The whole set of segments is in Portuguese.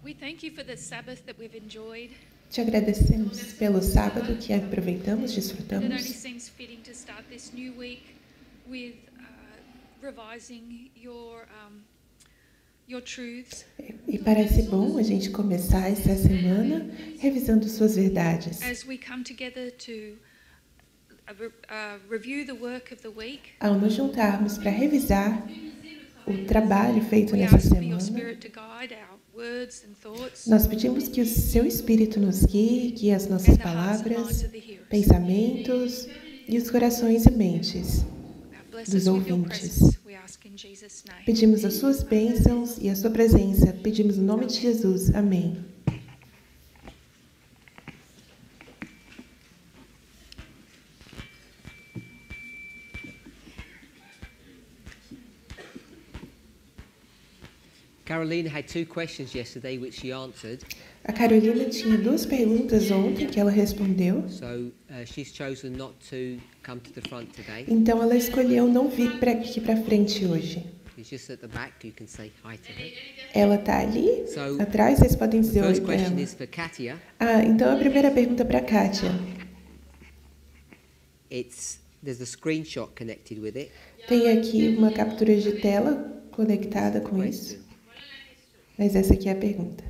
We thank you for the Sabbath that we've enjoyed. Te agradecemos pelo sábado que aproveitamos, It only desfrutamos. seems fitting to start this new week with revising your truths. E parece bom a gente começar essa semana revisando suas verdades. As we come together to review the work of the week, Ao nos juntarmos para revisar o trabalho feito we nessa ask for your semana, Spirit to guide our words and thoughts nós pedimos que o seu Espírito nos guie as nossas and the hearts and minds palavras, of the hearers. pensamentos e os corações e mentes Bless dos us with your ouvintes. presence, we ask in Jesus' name. Pedimos as suas bênçãos e a sua presença. Pedimos no nome de Jesus. Amém. Carolina had 2 questions yesterday which she answered. A Carolina tinha 2 perguntas ontem que ela respondeu. So she's chosen not to come to the front today. Então ela escolheu não vir aqui para frente hoje. She's just at the back. You can say hi to her. Ela está ali So, atrás, vocês podem The dizer oi first para question ela. is for Katia. Então a primeira pergunta para a Kátia. There's a screenshot connected with it. Tem aqui uma captura de tela conectada com isso. Question. Mas essa aqui é a pergunta.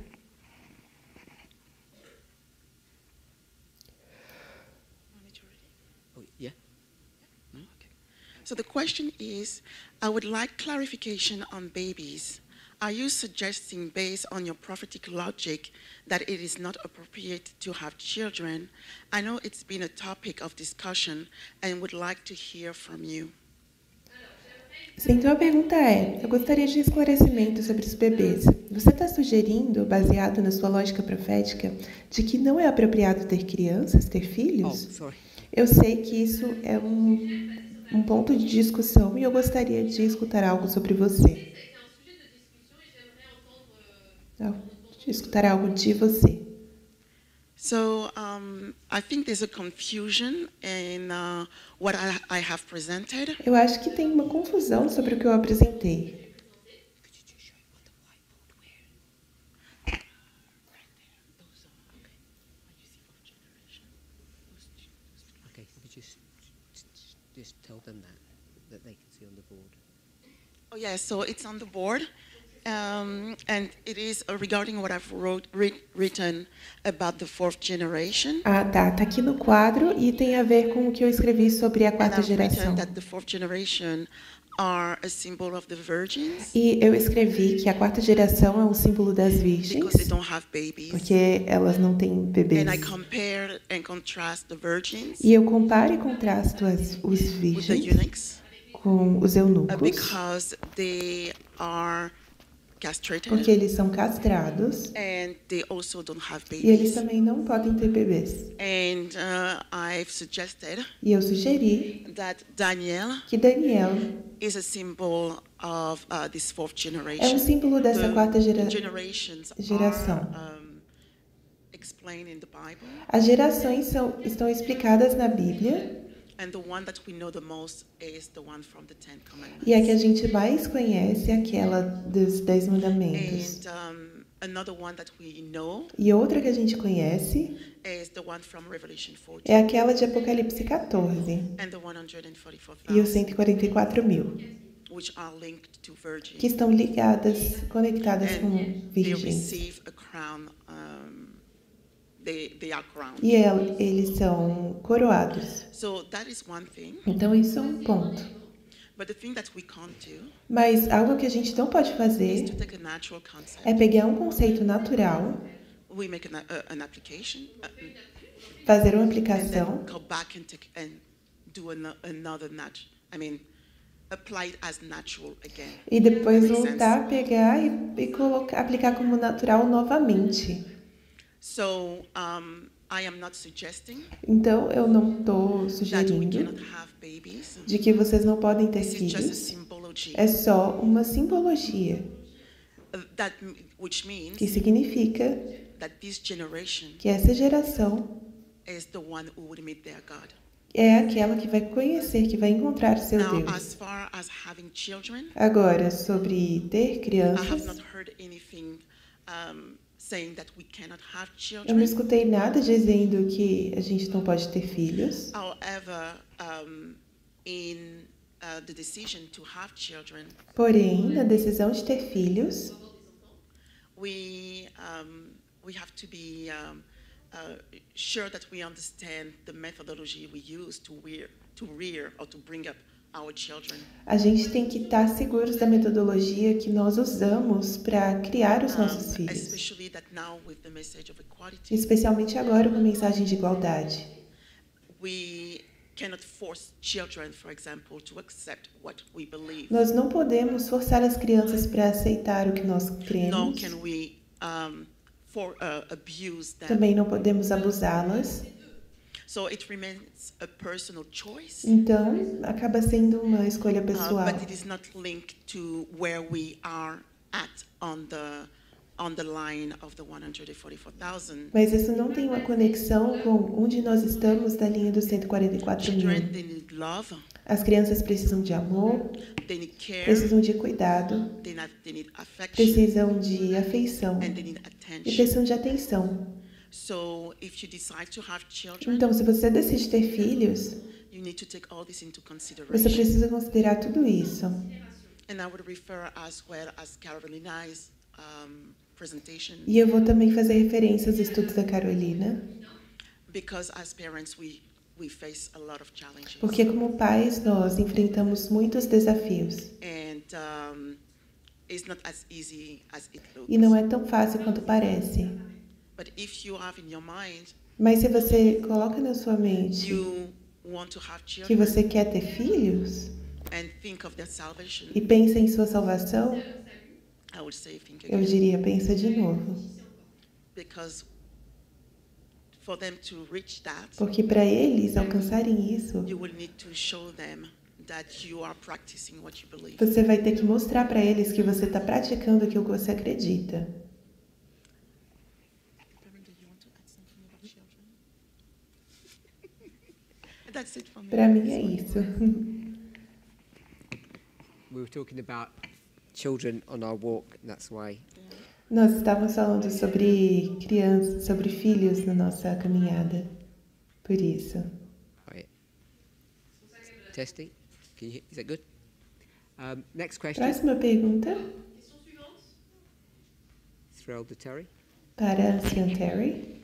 Oh, yeah. So the question is, I would like clarification on babies. Are you suggesting, based on your prophetic logic, that it is not appropriate to have children? I know it's been a topic of discussion and would like to hear from you. Sim, então a pergunta é, eu gostaria de esclarecimento sobre os bebês. Você está sugerindo, baseado na sua lógica profética, de que não é apropriado ter crianças, ter Oh, filhos? sorry. Eu sei que isso é um ponto de discussão e eu gostaria de escutar algo sobre você. De escutar algo de você. So I think there's a confusion in what I have presented. Eu acho que tem uma confusão sobre o que eu apresentei. Okay, you just tell them that they can see on the board. Oh yeah, so it's on the board. And it is regarding what I've written about the 4th generation. Tá aqui no quadro e tem a ver com o que eu escrevi sobre a And 4ª I've written geração. that the 4th generation are a symbol of the virgins E eu escrevi que a 4ª geração é um símbolo das virgens, because they don't have babies. porque elas não têm bebês. And I compare and contrast the virgins E eu comparo e contrasto os with the virgens eunuchs com os eunucos, because they are castrated porque eles são castrados and they also don't have e eles babies. também não podem ter bebês. And I've suggested E eu sugeri that Daniel que Daniel is a symbol of this 4th é generation. um símbolo dessa The 4ª generations geração. are explained in the Bible, As gerações estão explicadas na Bíblia and the one that we know the most is the one from the 10 Commandments. e a que a gente mais conhece é aquela dos 10 mandamentos. And another one that we know E outra que a gente conhece is the one from Revelation 14 é aquela de Apocalipse 14 and the e os 144,000, 144.000, which are linked to que virgins. estão conectadas com And they virgens. receive a crown. They are crowned. E eles são coroados. So that is one thing. Então isso é um ponto. But the thing that we can't do Mas algo que a gente não pode is fazer to take a natural concept. é pegar um conceito natural, We make an application fazer uma and aplicação then go back and do another apply it as natural again. e depois Makes sense? voltar, pegar e aplicar como natural novamente. So I am not suggesting Então eu não estou that we sugerindo cannot have babies. de que vocês não podem ter This is just a filhos. symbology. É só uma simbologia, Which means que significa that this generation que essa geração is the one who would meet their God. é aquela que vai conhecer, que vai encontrar seu Now, Deus. as far as having children, Agora, sobre ter I have crianças, not heard anything saying that we cannot have Eu não children. escutei nada dizendo que a gente não pode ter filhos. However, in the decision to have children, Porém, na decisão de ter filhos, we have to be sure that we understand the methodology we use to rear or to bring up our children. a gente tem que estar seguros da metodologia que nós usamos para criar os nossos filhos. Especially that now with the message of equality, Especialmente agora com a mensagem de igualdade. we cannot force children, for example, to accept what we believe. Nós não podemos forçar as crianças para aceitar o que nós Nor cremos. can we abuse them. Também não podemos abusá-las. So it remains a personal choice, Então, acaba sendo uma escolha pessoal. but it is not linked to where we are at on the line of the 144,000. Mas isso não tem uma conexão com onde nós estamos na linha dos 144 mil. Children, they need love, As crianças precisam de amor, they need care, precisam de cuidado, they need affection, precisam de afeição and they need e attention. precisam de atenção. So if you decide to have children, Então, se você decide ter filhos, you need to take all this into você consideration. precisa considerar tudo isso. And I would refer as well as Carolina's presentation, E eu vou também fazer referência aos estudos da Carolina, because as parents we face a lot of challenges. porque como pais nós enfrentamos muitos desafios. And it's not as easy as it looks. E não é tão fácil quanto parece. But if you have in your mind, Mas se você coloca na sua mente you want to have que children você quer ter filhos and think of their salvation, e pensa em sua salvação, I would say think eu again. diria, pensa de novo. Because for them to reach that, Porque para eles alcançarem isso, you will need to show them that you are practicing what you believe. você vai ter que mostrar para eles que você está praticando aquilo que você acredita. Brenda, you want to add something about children? That's it for me. Para mim é isso. We were talking about children on our walk, and that's why Nós estávamos falando sobre crianças, sobre filhos na nossa caminhada. Por isso. Right. Testing. Can you, is that good? Next question. Próxima pergunta Thrilled to Terry. para a anciã Terry.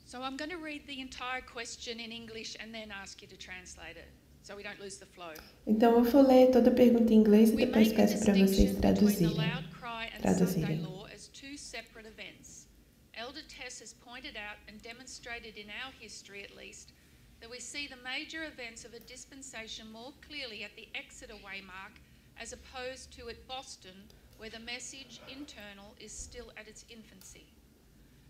So I'm going to read the entire question in English and then ask you to translate it, so we don't lose the flow. Então eu vou ler toda a pergunta em inglês e We depois make a peço para vocês distinction between the traduzirem. loud cry and Traduzirem. Sunday law as two separate events. Elder Tess has pointed out and demonstrated in our history at least that we see the major events of a dispensation more clearly at the Exeter waymark as opposed to at Boston, where the message internal is still at its infancy.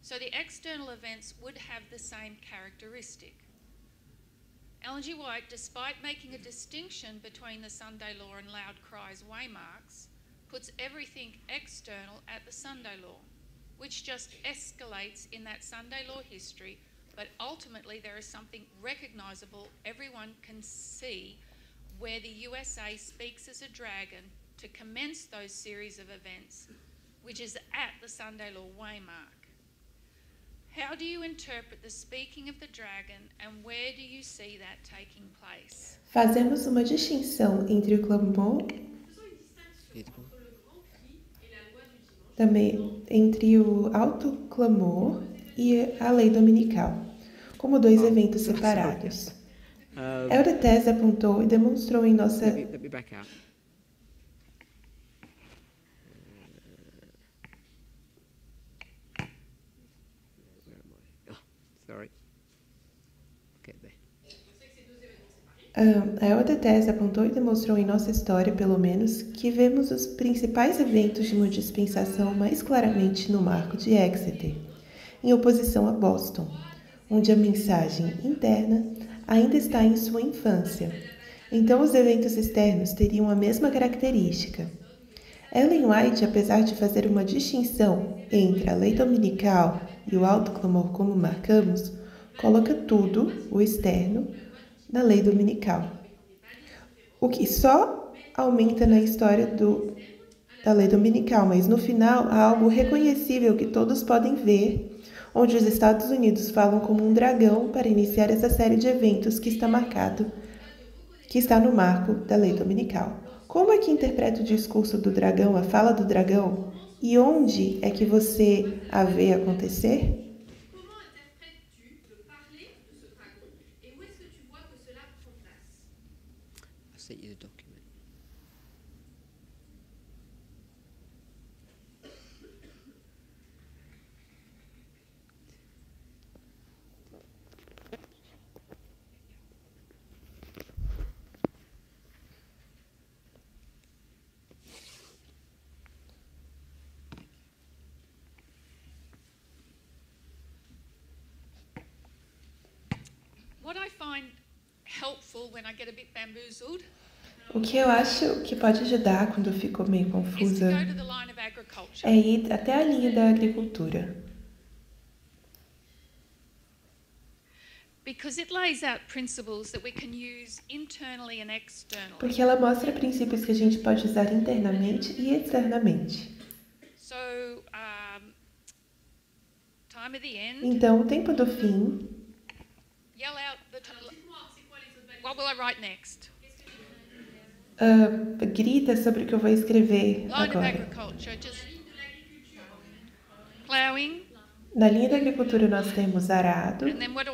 So the external events would have the same characteristic. Ellen G. White, despite making a distinction between the Sunday law and loud cries waymarks, puts everything external at the Sunday law, which just escalates in that Sunday law history, but ultimately there is something recognisable everyone can see where the USA speaks as a dragon to commence those series of events, which is at the Sunday law waymark. How do you interpret the speaking of the dragon and where do you see that taking place? Fazemos uma distinção entre o clamor, Beautiful. também entre o alto clamor e a lei dominical, como dois eventos separados. Elder Tess apontou e demonstrou em nossa Let me back out. Where am I? Oh, sorry. Get there. A Elder Tess apontou e demonstrou em nossa história, pelo menos, que vemos os principais eventos de uma dispensação mais claramente no marco de Exeter, em oposição a Boston, onde a mensagem interna ainda está em sua infância. Então, os eventos externos teriam a mesma característica. Ellen White, apesar de fazer uma distinção entre a lei dominical e o alto clamor como marcamos, coloca tudo, o externo, na lei dominical. O que só aumenta na história do da lei dominical, mas no final há algo reconhecível que todos podem ver, onde os Estados Unidos falam como um dragão para iniciar essa série de eventos que está no marco da lei dominical. Como é que interpreta o discurso do dragão, a fala do dragão, e onde é que você a vê acontecer? Comment interprètes-tu le parler de ce dragon et où est-ce que tu vois que cela prend place? I sent you the document. What I find helpful when I get a bit bamboozled O que eu acho que pode ajudar quando eu fico meio is to confusa go to the line of agriculture. é ir até a linha da agricultura, Because it lays out principles that we can use internally and externally. porque ela mostra princípios que a gente pode usar internamente e externamente. So, time of the end, Então, o tempo do fim, yell out the what will I write next? grita sobre o que eu vou escrever Line of agora. agriculture, just ploughing, Na linha da agricultura nós temos arado, and then what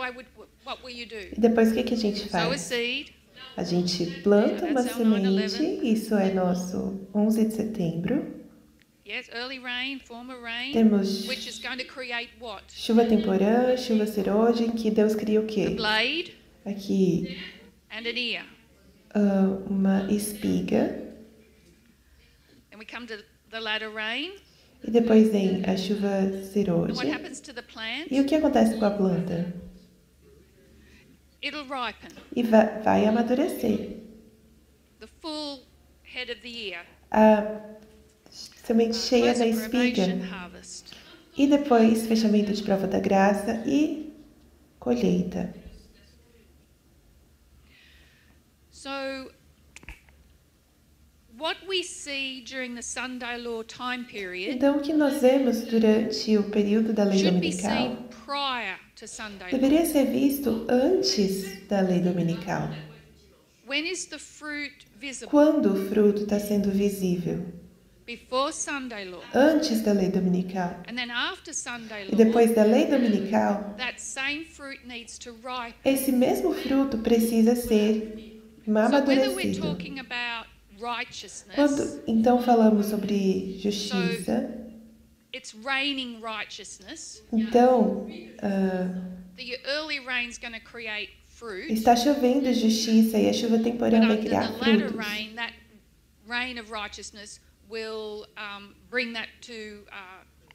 will you do? e depois o que a gente Sow a faz? seed, A gente planta uma That's our 9/11. semente, isso é nosso 11 de setembro. yes, early rain, former rain, Temos which is going to create what? chuva temporã, chuva serôdia, em que Deus cria o A quê? blade Aqui, and an ear. uma espiga, Then we come to the latter rain, e depois vem a chuva and what serôdia. happens to the plant? E o que acontece com a planta? It'll ripen, E vai amadurecer. the full head of the ear. A semente cheia Close da of probation, espiga. harvest. E depois, fechamento de prova da graça e colheita. So, what we see during the Sunday law time period Então, o que nós vemos durante o período da lei should be dominical seen prior to Sunday law. deveria ser visto antes da lei dominical. When is the fruit visible? Quando o fruto está sendo visível? Before Sunday law. Antes da lei dominical. And then after Sunday E law, depois da lei dominical, that same fruit needs to ripen. esse mesmo fruto precisa ser So whether we're amadurecido. talking about righteousness, Quando então falamos sobre justiça, it's raining righteousness. então The early rain's going to create fruit. está chovendo justiça e a chuva But temporã vai under criar the latter frutos. rain, that rain of righteousness will bring that to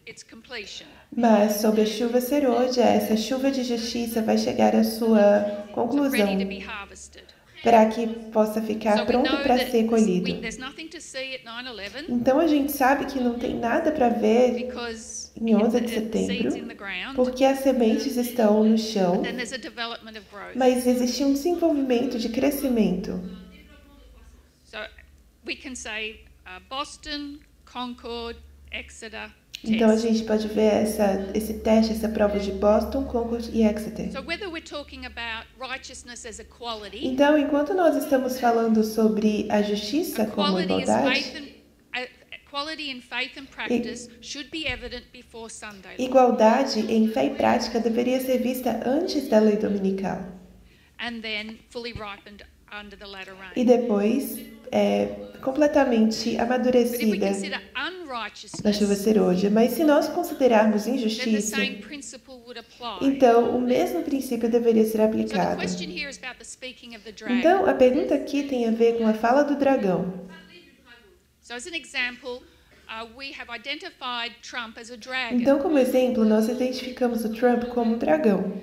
its completion. Mas sob a chuva serôdia, essa chuva de justiça vai chegar à sua So conclusão, ready to be harvested. para que possa So ficar we pronto know para that ser colhido. there's nothing to see at 9/11 Então a gente sabe que não tem nada para ver because em 11 de the seeds in setembro, the ground. porque as sementes estão no chão, Then there's a development of growth. mas existe um desenvolvimento de crescimento. So we can say Boston, Concord, Exeter, Então a test. gente pode ver esse teste, essa prova de Boston, Concord e Exeter. So whether we're talking about righteousness as a quality, Então, enquanto nós estamos falando sobre a justiça como igualdade, quality in faith and practice should be evident before Sunday law. igualdade em fé e prática deveria ser vista antes da lei dominical And then fully ripened under the latter e rain. depois completamente But if we amadurecida consider na chuva unrighteousness, serôdia. Mas se nós considerarmos then the injustiça, same principle would apply. então o mesmo princípio deveria ser So the aplicado. question here is about the speaking of the dragon. Então, a pergunta aqui tem a ver com a fala do dragão. So as an example, we have identified Trump as a dragon. Então, como exemplo, nós identificamos o Trump como um dragão.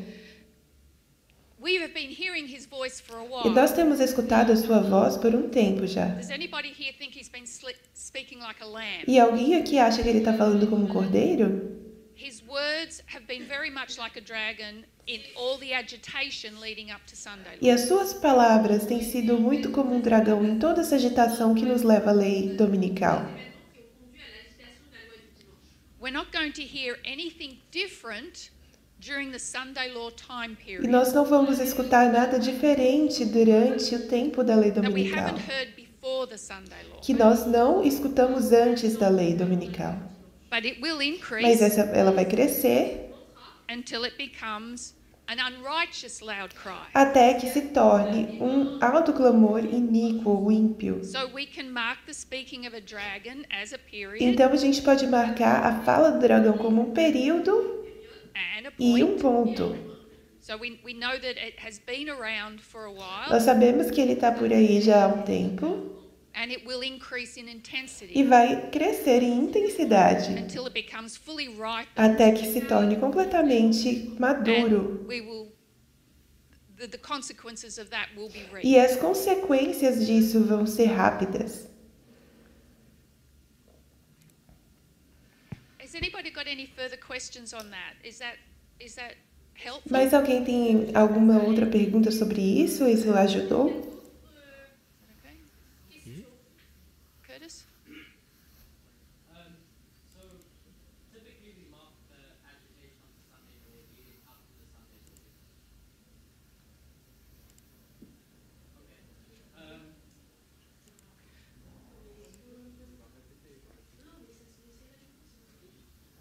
We have been hearing his voice for a E while. nós temos escutado a sua voz por um tempo já. Does anybody here think he's been speaking like a lamb? E alguém aqui acha que ele está falando como um cordeiro? His words have been very much like a dragon in all the agitation leading up to Sunday. E as suas palavras têm sido muito como um dragão em toda essa agitação que nos leva à lei dominical. We're not going to hear anything different during the Sunday law time E period nós não vamos escutar nada diferente durante o tempo da lei that we dominical, haven't heard before the Sunday law. que nós não escutamos antes da lei dominical. But it will Mas increase ela vai crescer until it becomes an unrighteous loud cry. até que se torne um alto clamor iníquo ou ímpio. So we can mark the speaking of a dragon as a period Então a gente pode marcar a fala do dragão como um período and a e um point. ponto. So we know that it has been around for a while Nós sabemos que ele está por aí já há um tempo and it will increase in e intensity vai crescer em intensidade until it becomes fully ripe até que se torne completamente maduro. and we will the consequences of that will be reaped. E as consequências disso vão ser rápidas. Has anybody got any further questions on that? Is that helpful? Mas alguém tem alguma outra pergunta sobre isso? Isso ajudou? Okay. Curtis? So typically we mark the agitation of the Sunday law leading up to the Sunday law.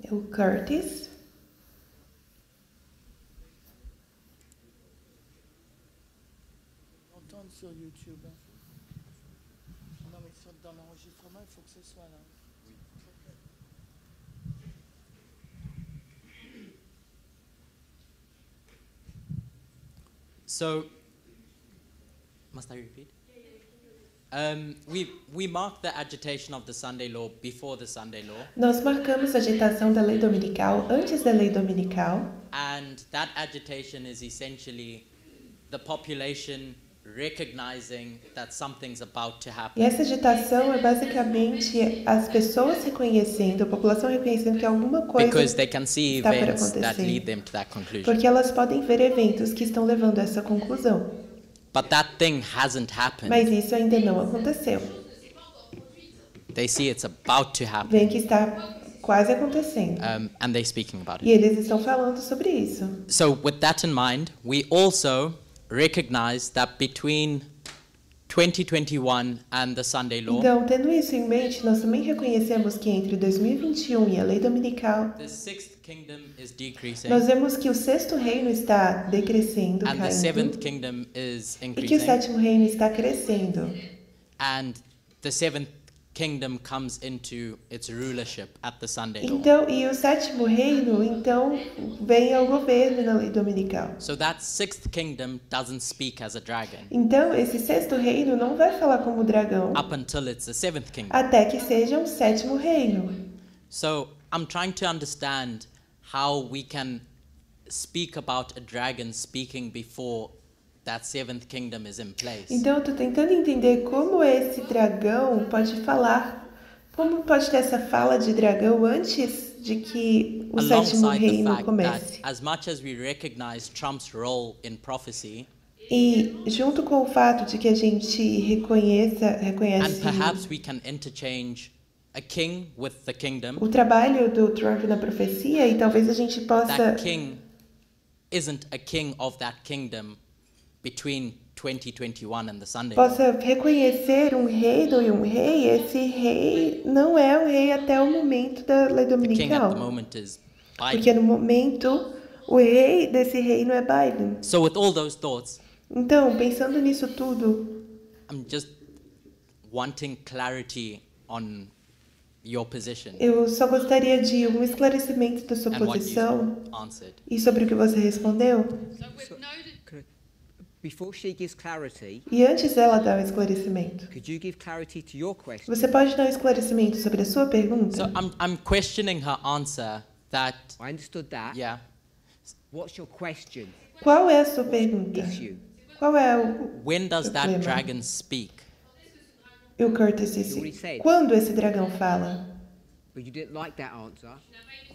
É o Curtis. Entendre sur YouTube. Non, mais dans l'enregistrement, il faut que ce soit là. So, must I repeat? We mark the agitation of the Sunday law before the Sunday law, Nós marcamos a agitação da lei dominical antes da lei dominical. and that agitation is essentially the population recognizing that something's about to E happen. essa agitação é basicamente as pessoas reconhecendo, a população reconhecendo que alguma Because coisa they can see está para events that acontecer. lead them to that conclusion. Porque elas podem ver eventos que estão levando a essa conclusão. But that thing hasn't Mas happened. isso ainda não aconteceu. They see it's about to happen, Vem que está quase acontecendo. and they're speaking about it. E eles estão falando sobre isso. So with that in mind, we also recognize that between 2021 and the Sunday law, Então, tendo isso em mente, nós também reconhecemos que entre 2021 e a lei dominical, the sixth kingdom is decreasing nós vemos que o sexto reino está decrescendo, and the seventh caindo, kingdom is e que o increasing, sétimo reino está crescendo. and the seventh kingdom comes into its rulership at the Sunday law. Então, e o sétimo reino, então, vem ao governo na lei dominical. So that sixth kingdom doesn't speak as a dragon Então, esse sexto reino não vai falar como dragão up until it's the seventh kingdom. até que seja um sétimo reino. So I'm trying to understand how we can speak about a dragon speaking before that seventh kingdom is in place. Então, eu estou tentando entender como esse dragão pode falar, como pode ter essa fala de dragão antes de que o sétimo Alongside the reino fact that comece. as much as we recognize Trump's role in prophecy, E junto com o fato de que a gente reconhece and perhaps we can interchange a king with the kingdom, o trabalho do Trump na profecia, e talvez a gente possa that king isn't a king of that kingdom between 2021 and the Sunday law. possa reconhecer um reino e um rei. Esse rei não é um rei até o momento da lei The king at the dominical, moment is porque Biden. no momento o rei desse reino é Biden. So with all those thoughts, Então, pensando nisso tudo, I'm just wanting clarity on your position eu só gostaria de um esclarecimento da sua and what posição you answered. e sobre o que você respondeu. So we've noted Before she gives clarity, E antes dela dar um esclarecimento, could you give clarity to your question? você pode dar um esclarecimento sobre a sua pergunta? So I'm questioning her answer that, I understood that. yeah, What's your question? Qual é a sua pergunta? Issue. Qual é o... when does that Problema. dragon speak? E o Curtis disse, quando esse dragão fala? But you didn't like that answer.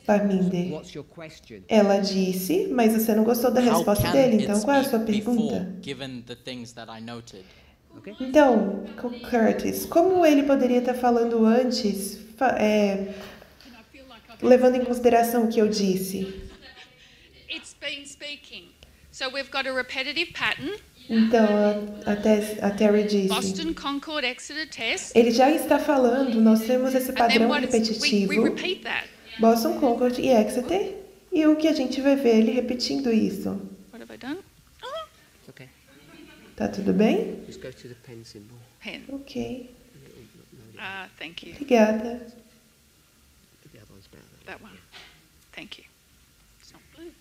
Parminder. What's your question? Ela disse, mas você não gostou da How resposta can dele, it então qual é a sua speak before, pergunta? given the things that I noted? Okay. Então, Curtis, como ele poderia estar falando antes, and I feel like I've levando em consideração o que eu disse. It's been speaking. So we've got a repetitive pattern. Então, a Terry disse, Boston, Concord, Exeter test. ele já está falando, nós temos esse And then padrão what we repetitivo, repeat that. Boston, Concord e Exeter, e o que a gente vai ver ele repetindo isso. What have I done? It's okay. Tá tudo bem? Just go to the pen symbol. Pen. Ok, Thank you. obrigada. The other one's better. That one. Thank you. It's not blue.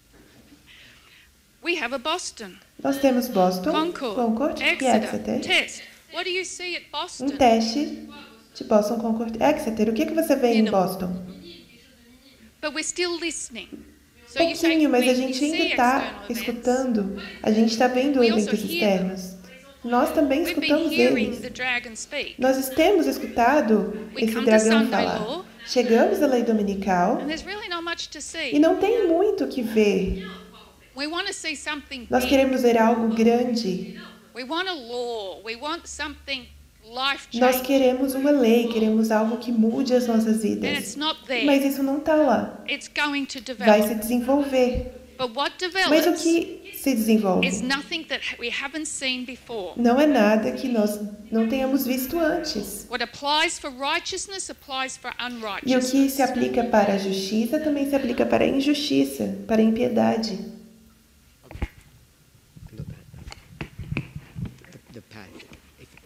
We have a Boston, Nós temos Boston, Concord, e Exeter Exeter. test. What do you see at Boston? Teste de Boston, Concord, Exeter. O que você vê em Boston? But we're still listening. So you say Pouquinho, mas a we gente ainda see está external events. escutando. A gente está vendo We also eventos hear externos. Nós também We've been escutamos hearing eles. the dragon speak. Nós temos escutado We esse come to dragão Sunday falar. law. Chegamos à lei dominical And there's really not much to e see. não tem muito o que ver. We want to see something Nós big. queremos ver algo grande. We want a law. We want something Nós life-changing. queremos uma lei, queremos algo que mude as nossas And vidas. it's not there. Mas isso não está lá. It's going to Vai develop. se desenvolver. But what Mas o develops que se desenvolve? is nothing that we haven't seen before. Não é nada que nós não tenhamos visto antes. What applies for righteousness applies for E o que unrighteousness. se aplica para a justiça também se aplica para a injustiça, para a impiedade. Look the pad.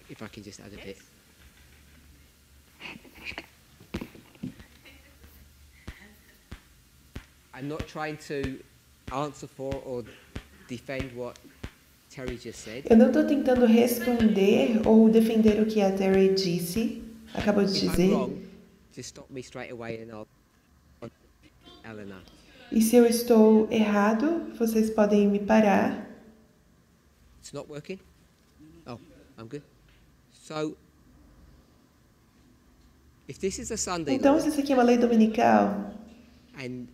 If I can just add a bit. I'm not trying to answer for or defend what Terry just said. Eu não estou tentando responder ou defender o que a Terry disse, acabou de If I'm dizer. wrong, just stop me straight away and I'll Eleanor. E se eu estou errado, vocês podem me parar. It's not working? Oh, I'm good. So, if this is a Sunday Então, law, se isso aqui é uma lei dominical and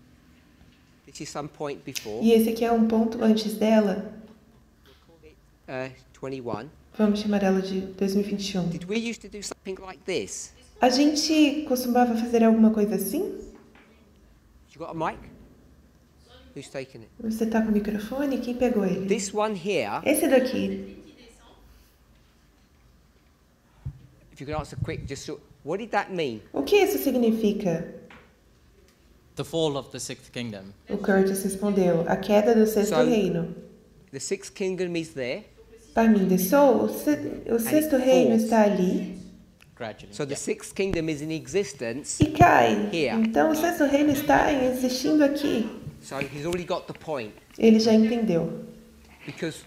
this is some point before, e esse aqui é um ponto antes dela, 21, vamos chamar ela de 2021. did we used to do something like this? A gente costumava fazer alguma coisa assim? You got a mic? Who's taking it? Você está com o microfone? Quem pegou ele? This one here, Esse daqui. if you could answer quick, just what did that mean? O que isso significa? The fall of the sixth kingdom. O Curtis respondeu. A queda do sexto So- reino. The sixth kingdom is there, Parmindessou, o sexto reino está ali Gradually. so the sixth kingdom is in existence. e cai. Here. Então o sexto reino está existindo aqui. So he's already got the point, Ele já entendeu. because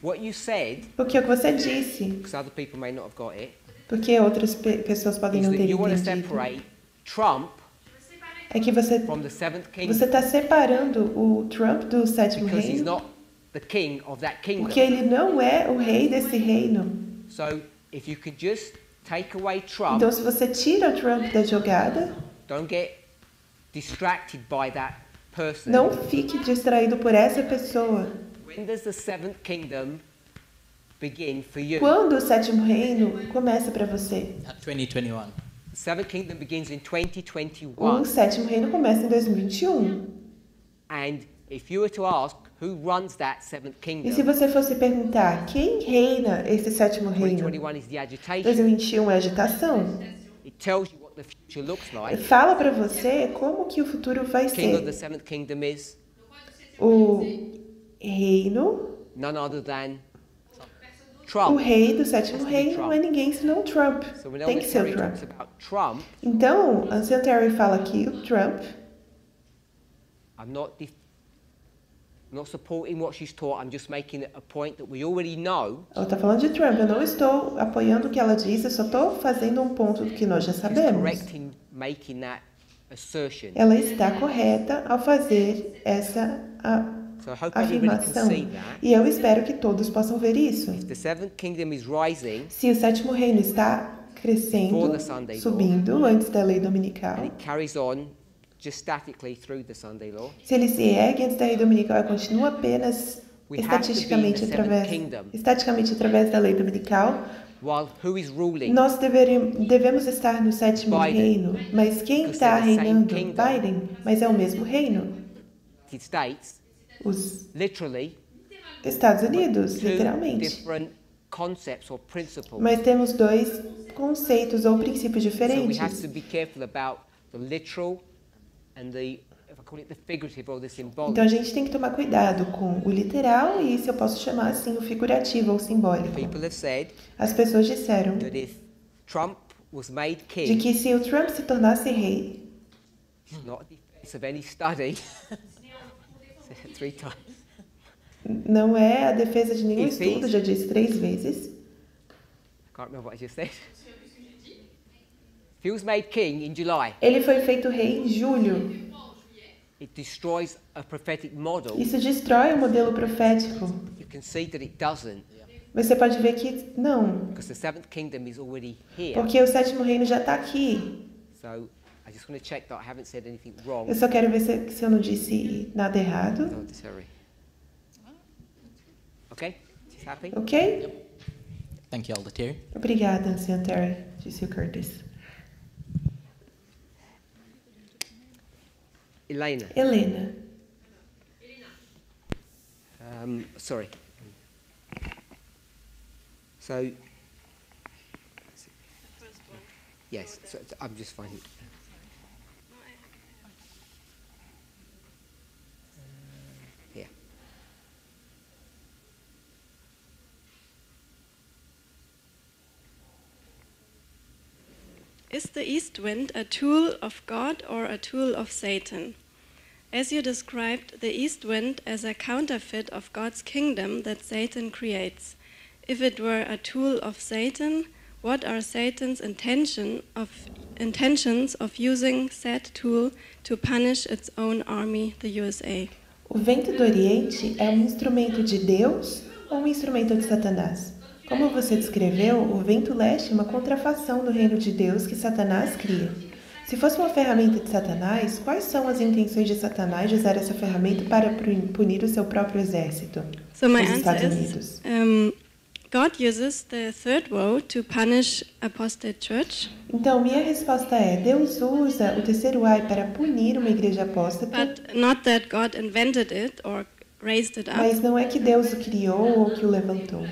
what you said, Porque o que você disse, because other people may not have got it, porque outras pessoas podem is não that ter you want to entendido, separate Trump é que você from the seventh kingdom, está separando o Trump do sétimo because he's reino, not the king of that kingdom. porque ele não é o rei desse reino. So if you could just take away Trump, Então, se você tira o Trump da jogada, don't get distracted by that person. não fique distraído por essa pessoa. When does the seventh kingdom begin for you? Quando o sétimo reino começa para você? At 2021. The seventh kingdom begins in O 2021. sétimo reino começa em 2021. And if you were to ask who runs that seventh E kingdom, se você fosse perguntar quem reina esse sétimo reino? 2021 is the agitation. 2021 é agitação. It tells you what the future looks like. Fala para você como que o futuro vai King of the ser. seventh kingdom is O reino, none other than o Trump. rei do sétimo reino não é ninguém senão Trump. So we know Tem when que ser o Terry Trump. talks about Trump, Então, a Sr. Terry fala que o Trump, I'm not supporting what she's taught. I'm just making a point that we already know. ela está falando de Trump. Eu não estou apoiando o que ela disse, eu só estou fazendo um ponto do que nós já She's sabemos. correct in making that assertion. Ela está correta ao fazer essa So I hope everybody can afirmação. see that. E eu espero que todos possam ver isso. If the seventh kingdom is rising Se o sétimo reino está crescendo, Before the Sunday law. subindo antes da lei and dominical, it carries on just statically through the Sunday law, se ele se ergue antes da lei dominical e continua apenas We have to be in the seventh kingdom. estaticamente através da lei dominical, while who is ruling? Nós devemos estar no sétimo Biden. reino, mas quem Because está they're the same reinando? kingdom. Biden, mas é o mesmo reino. United States, Os literally, Estados Unidos, two literalmente. different concepts or principles. Mas temos dois conceitos ou princípios So we have diferentes. to be careful about the literal and the, if I call it the figurative or the symbolic. Então a gente tem que tomar cuidado com o literal e, se eu posso chamar assim, o figurativo ou simbólico. People have said As pessoas disseram that if Trump was made de king, que se o Trump se tornasse rei, not a defense of any study, 3 times. não é a defesa de nenhum If he- estudo, já disse 3 vezes. I can't remember what I just said. If he was made king in July, Ele foi feito rei em julho. it destroys a prophetic model. Isso destrói o modelo profético. You can see that it doesn't, Mas você pode ver que não, because the seventh kingdom is already here. porque o sétimo reino já está aqui. So I just want to check that I haven't said anything wrong. Eu só quero ver se eu não disse nada errado. No, sorry. Okay? She's happy? Ok? Thank you, Elder Terry. Obrigada, Sr. Terry, disse o Curtis. Elena. Helena. Sorry. So, yes, so I'm just finding. Here. Is the east wind a tool of God or a tool of Satan? As you described the east wind as a counterfeit of God's kingdom that Satan creates, if it were a tool of Satan, what are Satan's intentions of using said tool to punish its own army, the USA? O vento do Oriente é um instrumento de Deus ou um instrumento de Satanás? Como você descreveu, o vento leste é uma contrafação do reino de Deus que Satanás cria. Se fosse uma ferramenta de Satanás, quais são as intenções de Satanás de usar essa ferramenta para punir o seu próprio exército? So my Os answer Estados is, Unidos. God uses the third woe to punish apostate church, Então, minha resposta é: Deus usa o terceiro ai para punir uma igreja apóstata, but not that God invented it or raised it up. mas não é que Deus o criou ou que o levantou.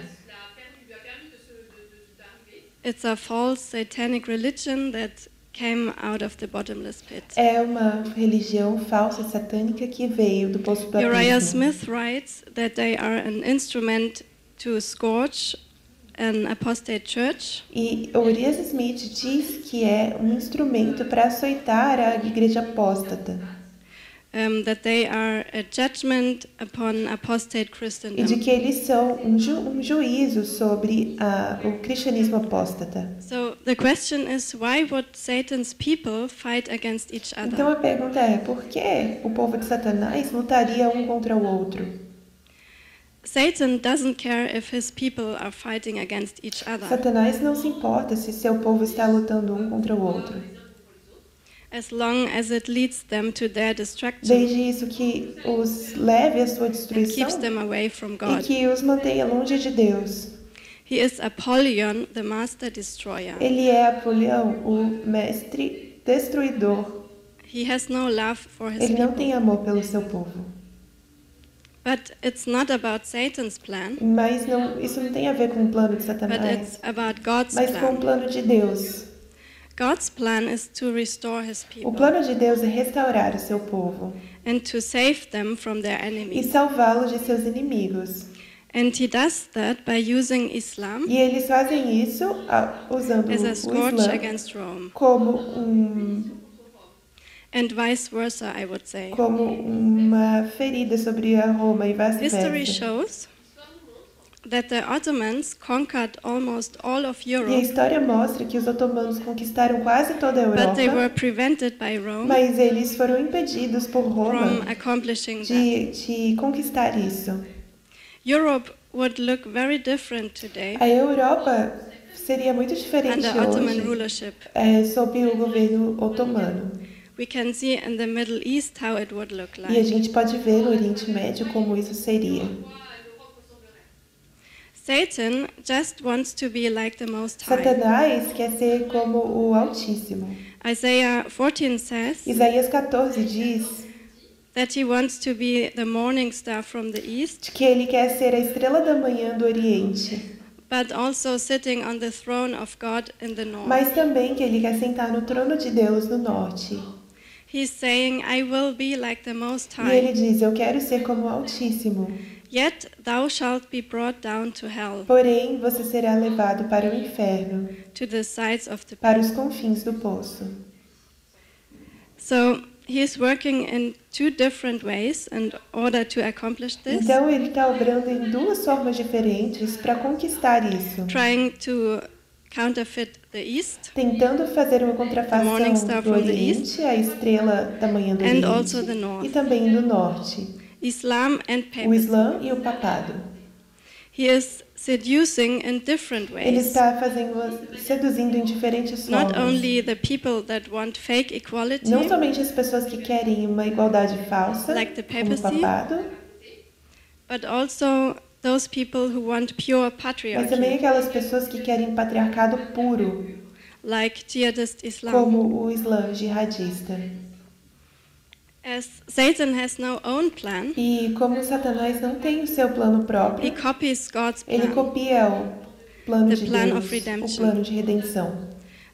It's a false satanic religion that came out of the bottomless pit. É uma religião falsa satânica que veio do poço do Uriah abismo. Smith writes that they are an instrument to scourge an apostate church, E Urias Smith diz que é um instrumento para açoitar a igreja apóstata that they are a judgment upon apostate e de Christendom. que eles são um juízo sobre o cristianismo apóstata. So the question is, why would Satan's people fight against each Então other? a pergunta é: por que o povo de Satanás lutaria um contra o outro? Satan doesn't care if his people are fighting against each other, Satanás não se importa se seu povo está lutando um contra o outro, as long as it leads them to their destruction desde isso que os leve à sua and keeps destruição them away from e God. que os mantenha longe de Deus. He is Apollyon, the master destroyer. Ele é Apolião, o mestre destruidor. He has no love for his Ele não tem people. amor pelo seu povo. But it's not about Satan's plan, Mas isso não tem a ver com o plano de but Satanás, it's about God's mas com o plan. plano de Deus. God's plan is to restore his O people plano de Deus é restaurar o seu povo and to save them from their e enemies. salvá-los de seus inimigos. And he does that by using Islam E eles fazem isso usando as a o scourge Islã against Rome, como and vice versa, I would say. como uma ferida sobre a Roma e History vice-versa. shows that the Ottomans conquered almost all of E a Europe, história mostra que os otomanos conquistaram quase toda a but they were Europa, prevented by Rome mas eles foram impedidos por from Roma accomplishing that. de conquistar isso. Europe would look very different today A Europa seria muito diferente under Ottoman hoje rulership. sob o governo otomano. We can see in the Middle East how it would look E a like. gente pode ver no Oriente Médio como isso seria. Satan just wants to be like the Most High. Satanás quer ser como o Altíssimo. Isaiah 14 says Isaías 14 diz that he wants to be the morning star from the east, que ele quer ser a estrela da manhã do Oriente, but also sitting on the throne of God in the north. mas também que ele quer sentar no trono de Deus no norte. He's saying, I will be like the Most E ele High, diz, eu quero ser como o Altíssimo, yet thou shalt be brought down to hell, porém você será levado para o inferno, to the sides of the para pit. os confins do poço. So he's working in two different ways in order to accomplish this, Então ele está obrando em duas formas diferentes para conquistar isso, trying to counterfeit the east tentando fazer uma The morning contrafação star do from the Oriente, a estrela da manhã do and also Oriente, the north, e também do Norte, Islam and o papacy. Islã e o Papado. He is seducing in different Ele ways, está seduzindo em diferentes not formas. only the people that want fake equality, Não somente as pessoas que querem uma igualdade falsa, Like the como o papacy, Papado, but also those people who want pure mas também patriarchy, aquelas pessoas que querem patriarcado puro, like jihadist Islam. como o Islã jihadista. As Satan has no own plan, E como Satanás não tem o seu plano he próprio, copies God's ele plan. copia o plano The de plan Deus, of o redemption. plano de redenção.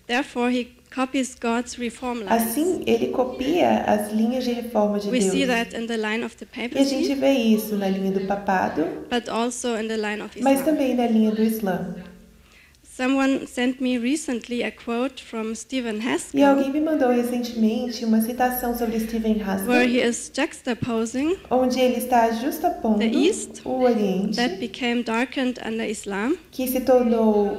Therefore, he copies God's reform lines. Assim, ele copia as linhas de reforma de We Deus. see that in the line of the E a gente papacy, vê isso na linha do papado, but also in the line of mas Islam. também na linha do Islã. Someone sent me recently a quote from Stephen E Haskell, alguém me mandou recentemente uma citação sobre Stephen where he Haskell, is juxtaposing onde ele está justapondo The East, o Oriente, that became darkened under Islam, que se tornou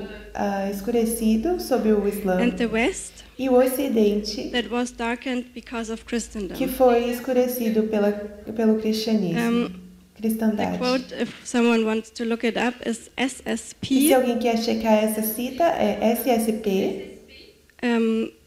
escurecido sob o Islã, and the West, e o Ocidente, that was darkened because of que Christendom. foi escurecido pelo cristianismo, The cristandade. quote, if someone wants to look it up, is E se SSP, alguém quer checar essa cita, é SSP,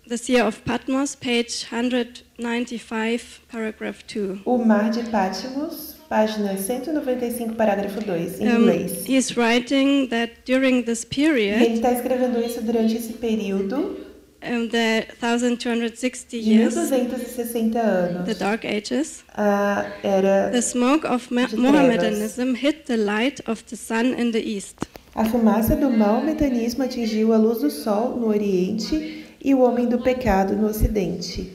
the Seer of Patmos, page 195, paragraph 2. O Mar de Patmos, página 195, parágrafo 2, em inglês. He's writing that during this E period, ele está escrevendo isso durante esse período, the 1260 de years, 1260 anos. the Dark Ages, A era, the smoke of trevas. Mohammedanism hit the light of the sun in the east. a fumaça do maometanismo atingiu a luz do sol no Oriente e o homem do pecado no Ocidente.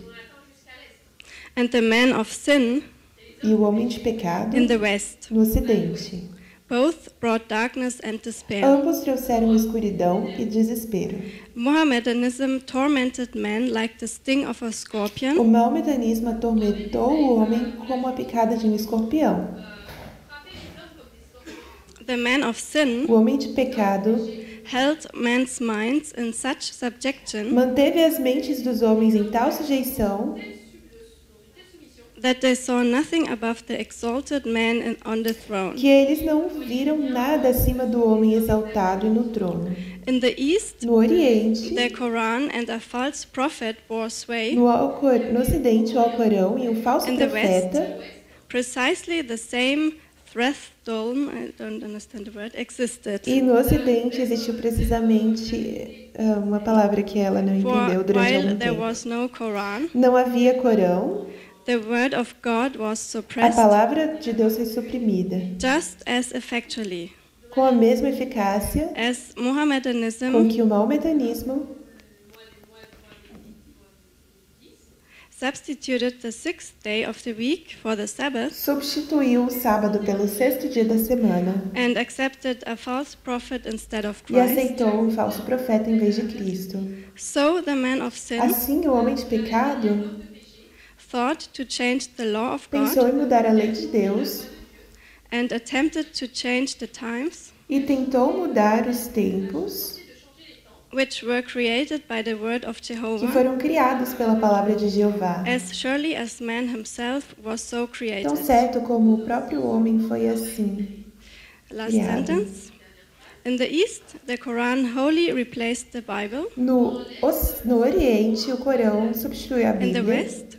And the man of sin E o homem de pecado in the west. no Ocidente. Both brought darkness and despair. Ambos trouxeram escuridão e desespero. Mohammedanism tormented man like the sting of a O scorpion, maometanismo atormentou o homem como a picada de um escorpião. the man of sin O homem de pecado held man's minds in such subjection manteve as mentes dos homens em tal sujeição that they saw nothing above the exalted man on the throne. que eles não viram nada acima do homem exaltado e no trono. In the east, No Oriente, the Quran and a false prophet bore sway. no Ocidente, o Alcorão e um falso In the profeta, Precisely the same threatdom, I don't understand the word, existed. e no Ocidente existiu precisamente uma palavra que ela não For entendeu durante while algum there tempo. was no Quran, Não havia Corão, the word of God was a suppressed palavra de Deus foi suprimida, just as effectually com a mesma eficácia as com Mohammedanism que o maometanismo substituted the sixth day of the week for the Sabbath substituiu o sábado pelo sexto dia da semana and accepted a false prophet instead of e Christ. aceitou um falso profeta em vez de Cristo. So the man of sin Assim, o homem de pecado thought to change the law of pensou God em mudar a lei de Deus and attempted to change the times e tentou mudar os tempos which were created by the word of que Jehovah, foram criados pela palavra de Jeová. as surely as man himself was so created. Tão certo como o próprio homem foi assim. Last criado. sentence. In the East, the Quran wholly replaced the Bible. No Oriente, o Corão substituiu a In the Bíblia. West,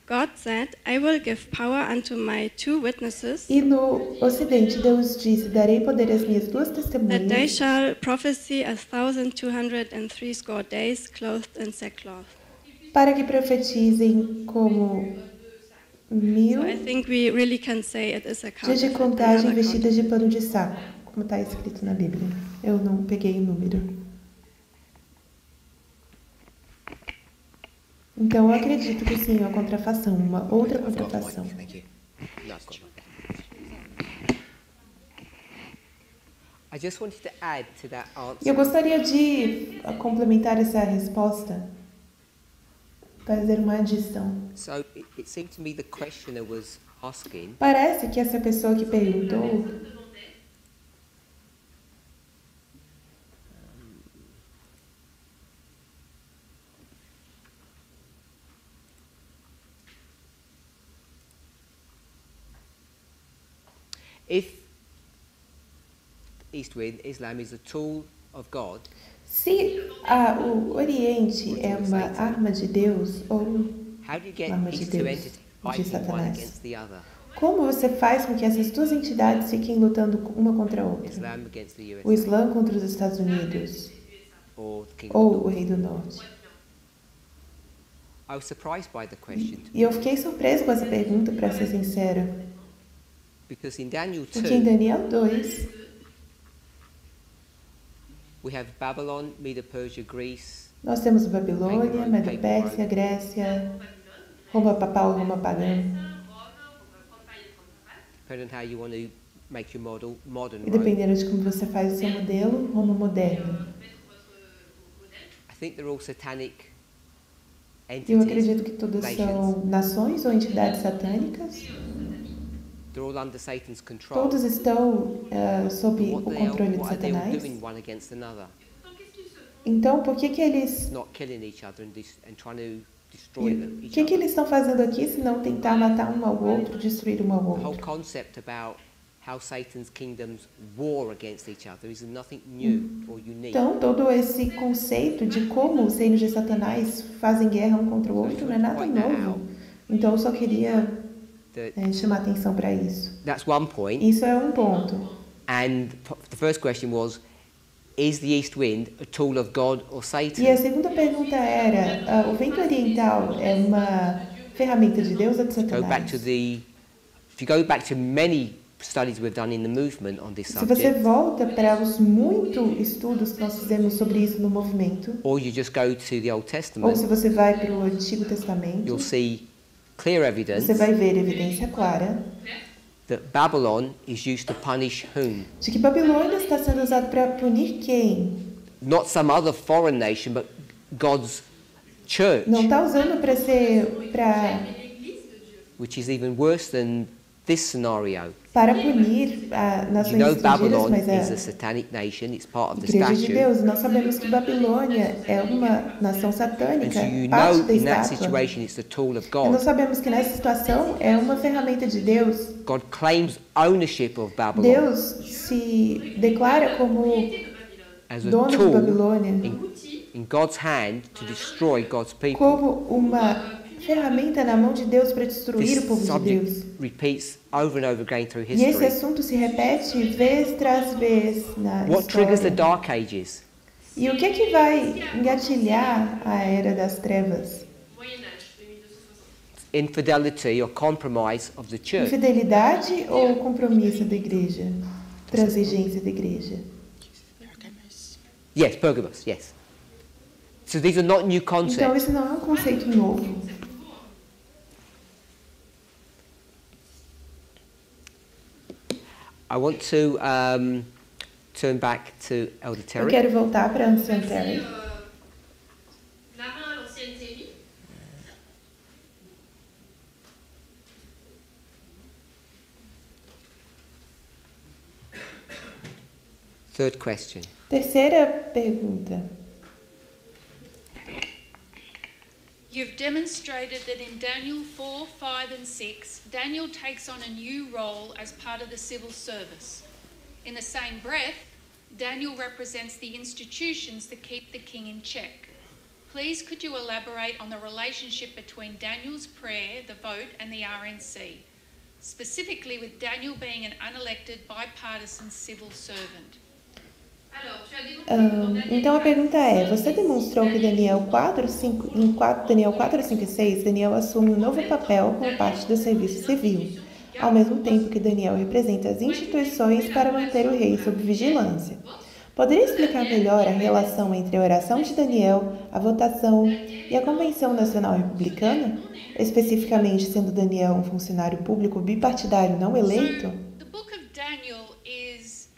God said, I will give power unto my 2 witnesses, E no Ocidente, Deus disse: darei poder às minhas 2 that they testemunhas, shall prophesy 1,203 days clothed in sackcloth. para que profetizem como 1000 So I think we really can say it is a dias de counterfeit, contagem another vestidas de pano de saco, como está escrito na Bíblia. Eu não peguei o número. Então, eu acredito que sim, é uma contrafação, uma outra contrafação. Thank you. No, I've got I just wanted to add to that E eu answer. gostaria de complementar essa resposta, fazer uma adição. So it seemed to me the questioner was asking, Parece que essa pessoa que perguntou if East Wind, Islam, is a tool of God, se o Oriente é uma arma de Deus ou how do you get arma de these two Deus, entities de fighting one Satanás. against the other? Como você faz com que essas 2 entidades fiquem lutando uma contra a outra? Islam against the O USA Islã contra os Estados Unidos or the Kingdom ou of o North? Rei do Norte? I was surprised by the question E eu fiquei surpreso com essa pergunta, para ser sincera, because in Daniel porque em 2 Daniel 2 we have Babylon, Medo Persia, Greece, nós temos Babilônia, Medo-Pérsia, Grécia, Roma papal, Roma pagã. depending on how you want to make your model, modern E Rome. dependendo de como você faz o seu modelo, Roma moderna. I think they're all satanic Eu entities. acredito que todas são nações ou entidades satânicas. They're all under Satan's control. Todos estão sob o What controle de are they all Satanás. doing one against another? Então, por que eles... Not killing each other and trying to destroy them, O each que other. eles estão fazendo aqui se não tentar matar um ao outro, destruir um ao The whole outro? concept about how Satan's kingdoms war against each other is nothing new or unique. Então, todo esse conceito de como os reinos de Satanás fazem guerra um contra o outro não é nada novo. Então, eu só queria chamar atenção para isso. That's one point. Isso é um ponto. And the first question was, is the east wind a tool of God or Satan? E a segunda pergunta era, o vento oriental é uma ferramenta de Deus ou de Go back to Satanás? if you go back to many studies we've done in the movement on this Se você subject, volta para os muitos estudos que nós fizemos sobre isso no movimento, or you just go to the Old ou Testament, se você vai para o Antigo Testamento, you'll see clear evidence você vai ver evidência clara that Babylon is used to punish whom? de que Babilônia está sendo usada para punir quem? Not some other foreign nation, but God's church, Não está usando para ser which is even worse than this scenario. para punir You nações know estrangeiras, Babylon mas is a a satanic nation, it's part of the Igreja de statute. Deus. Nós sabemos que Babilônia é uma nação And satânica, so you parte know da in that estátua. situation it's the tool of E nós God. sabemos que nessa situação é uma ferramenta de Deus. God claims ownership of Babylon Deus se declara como as a dono de tool Babilônia, in God's hand to destroy God's people. como uma ferramenta na mão de Deus para destruir This o povo de subject Deus. repeats over and over again through E esse history. assunto se repete vez tras vez na What triggers the história. Dark Ages? E o que é que vai engatilhar a Era das Trevas? Infidelity or compromise of the church. Infidelidade ou compromisso da igreja? Transigência da igreja? Yes, Pergamos, yes. So these are not new Então, concepts. isso não é um conceito novo. I want to turn back to Elder Eu Terry. quero voltar para Ancien Terry. Marin à l'ancienne série. Third question. Terceira pergunta. You've demonstrated that in Daniel 4, 5 and 6, Daniel takes on a new role as part of the civil service. In the same breath, Daniel represents the institutions that keep the king in check. Please could you elaborate on the relationship between Daniel's prayer, the vote, and the RNC, specifically with Daniel being an unelected bipartisan civil servant? Alors, tu as démontré que dans Então a Daniel pergunta é, você demonstrou que Daniel 4, 5 e 6, Daniel assume um novo papel como parte do serviço civil, ao mesmo tempo que Daniel representa as instituições para manter o rei sob vigilância. Poderia explicar melhor a relação entre a oração de Daniel, a votação e a Convenção Nacional Republicana, especificamente sendo Daniel um funcionário público bipartidário não eleito? The book of Daniel is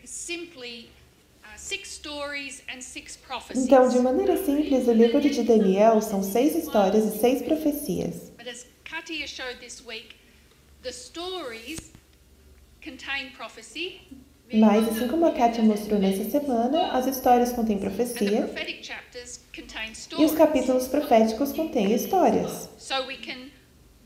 simply 6 stories and 6 prophecies. Então, de maneira simples, o livro de Daniel são 6 histórias e 6 profecias. But as Katia showed this week, the stories contain prophecy. Mas, assim como a Kátia mostrou nessa semana, as histórias contêm And the profecia prophetic chapters contain e os stories. capítulos proféticos contêm histórias. So we can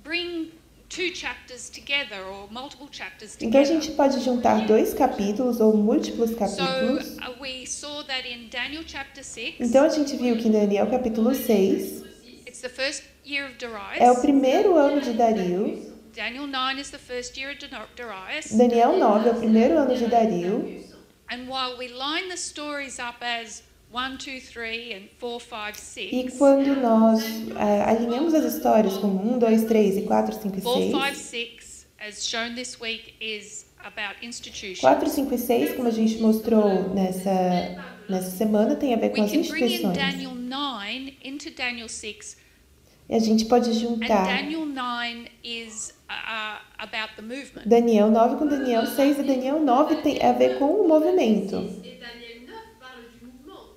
bring 2 chapters together or multiple chapters Então, a together. gente pode juntar 2 capítulos ou múltiplos capítulos. So we saw that in Daniel chapter 6, Então, a gente viu que em Daniel capítulo 6 it's the first year of é o Darius. primeiro ano de Dario. Daniel 9 is the first year of Darius. Daniel 9 é o primeiro ano de Dario. And while we line the stories up as 1, 2, 3 and 4, 5, E 6, quando nós alinhamos as histórias como 1, 2, 3 e 4, 5 e 4, 5, 6, 6, as shown this week, is about institutions. 4, 5 e 6, como a gente mostrou nessa semana, tem a ver com We as can bring in instituições. Daniel 9 into Daniel 6, E a gente pode and juntar Daniel 9 is about the movement. Daniel 9 com Daniel 6, e Daniel 9 tem a ver com o movimento. et Daniel 9 parle du mouvement.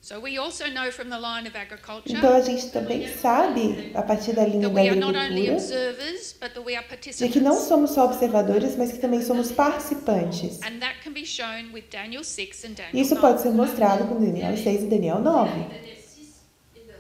So we also know from the line of agriculture Então a gente também sabe, a partir da linha that da we are not only agricultura, observers, but that we are de que não participants. somos só observadores, mas que também somos participantes. And that can be shown with Daniel 6 and Daniel Isso 9. pode ser mostrado com Daniel 6 e Daniel 9. Daniel 6 et 9.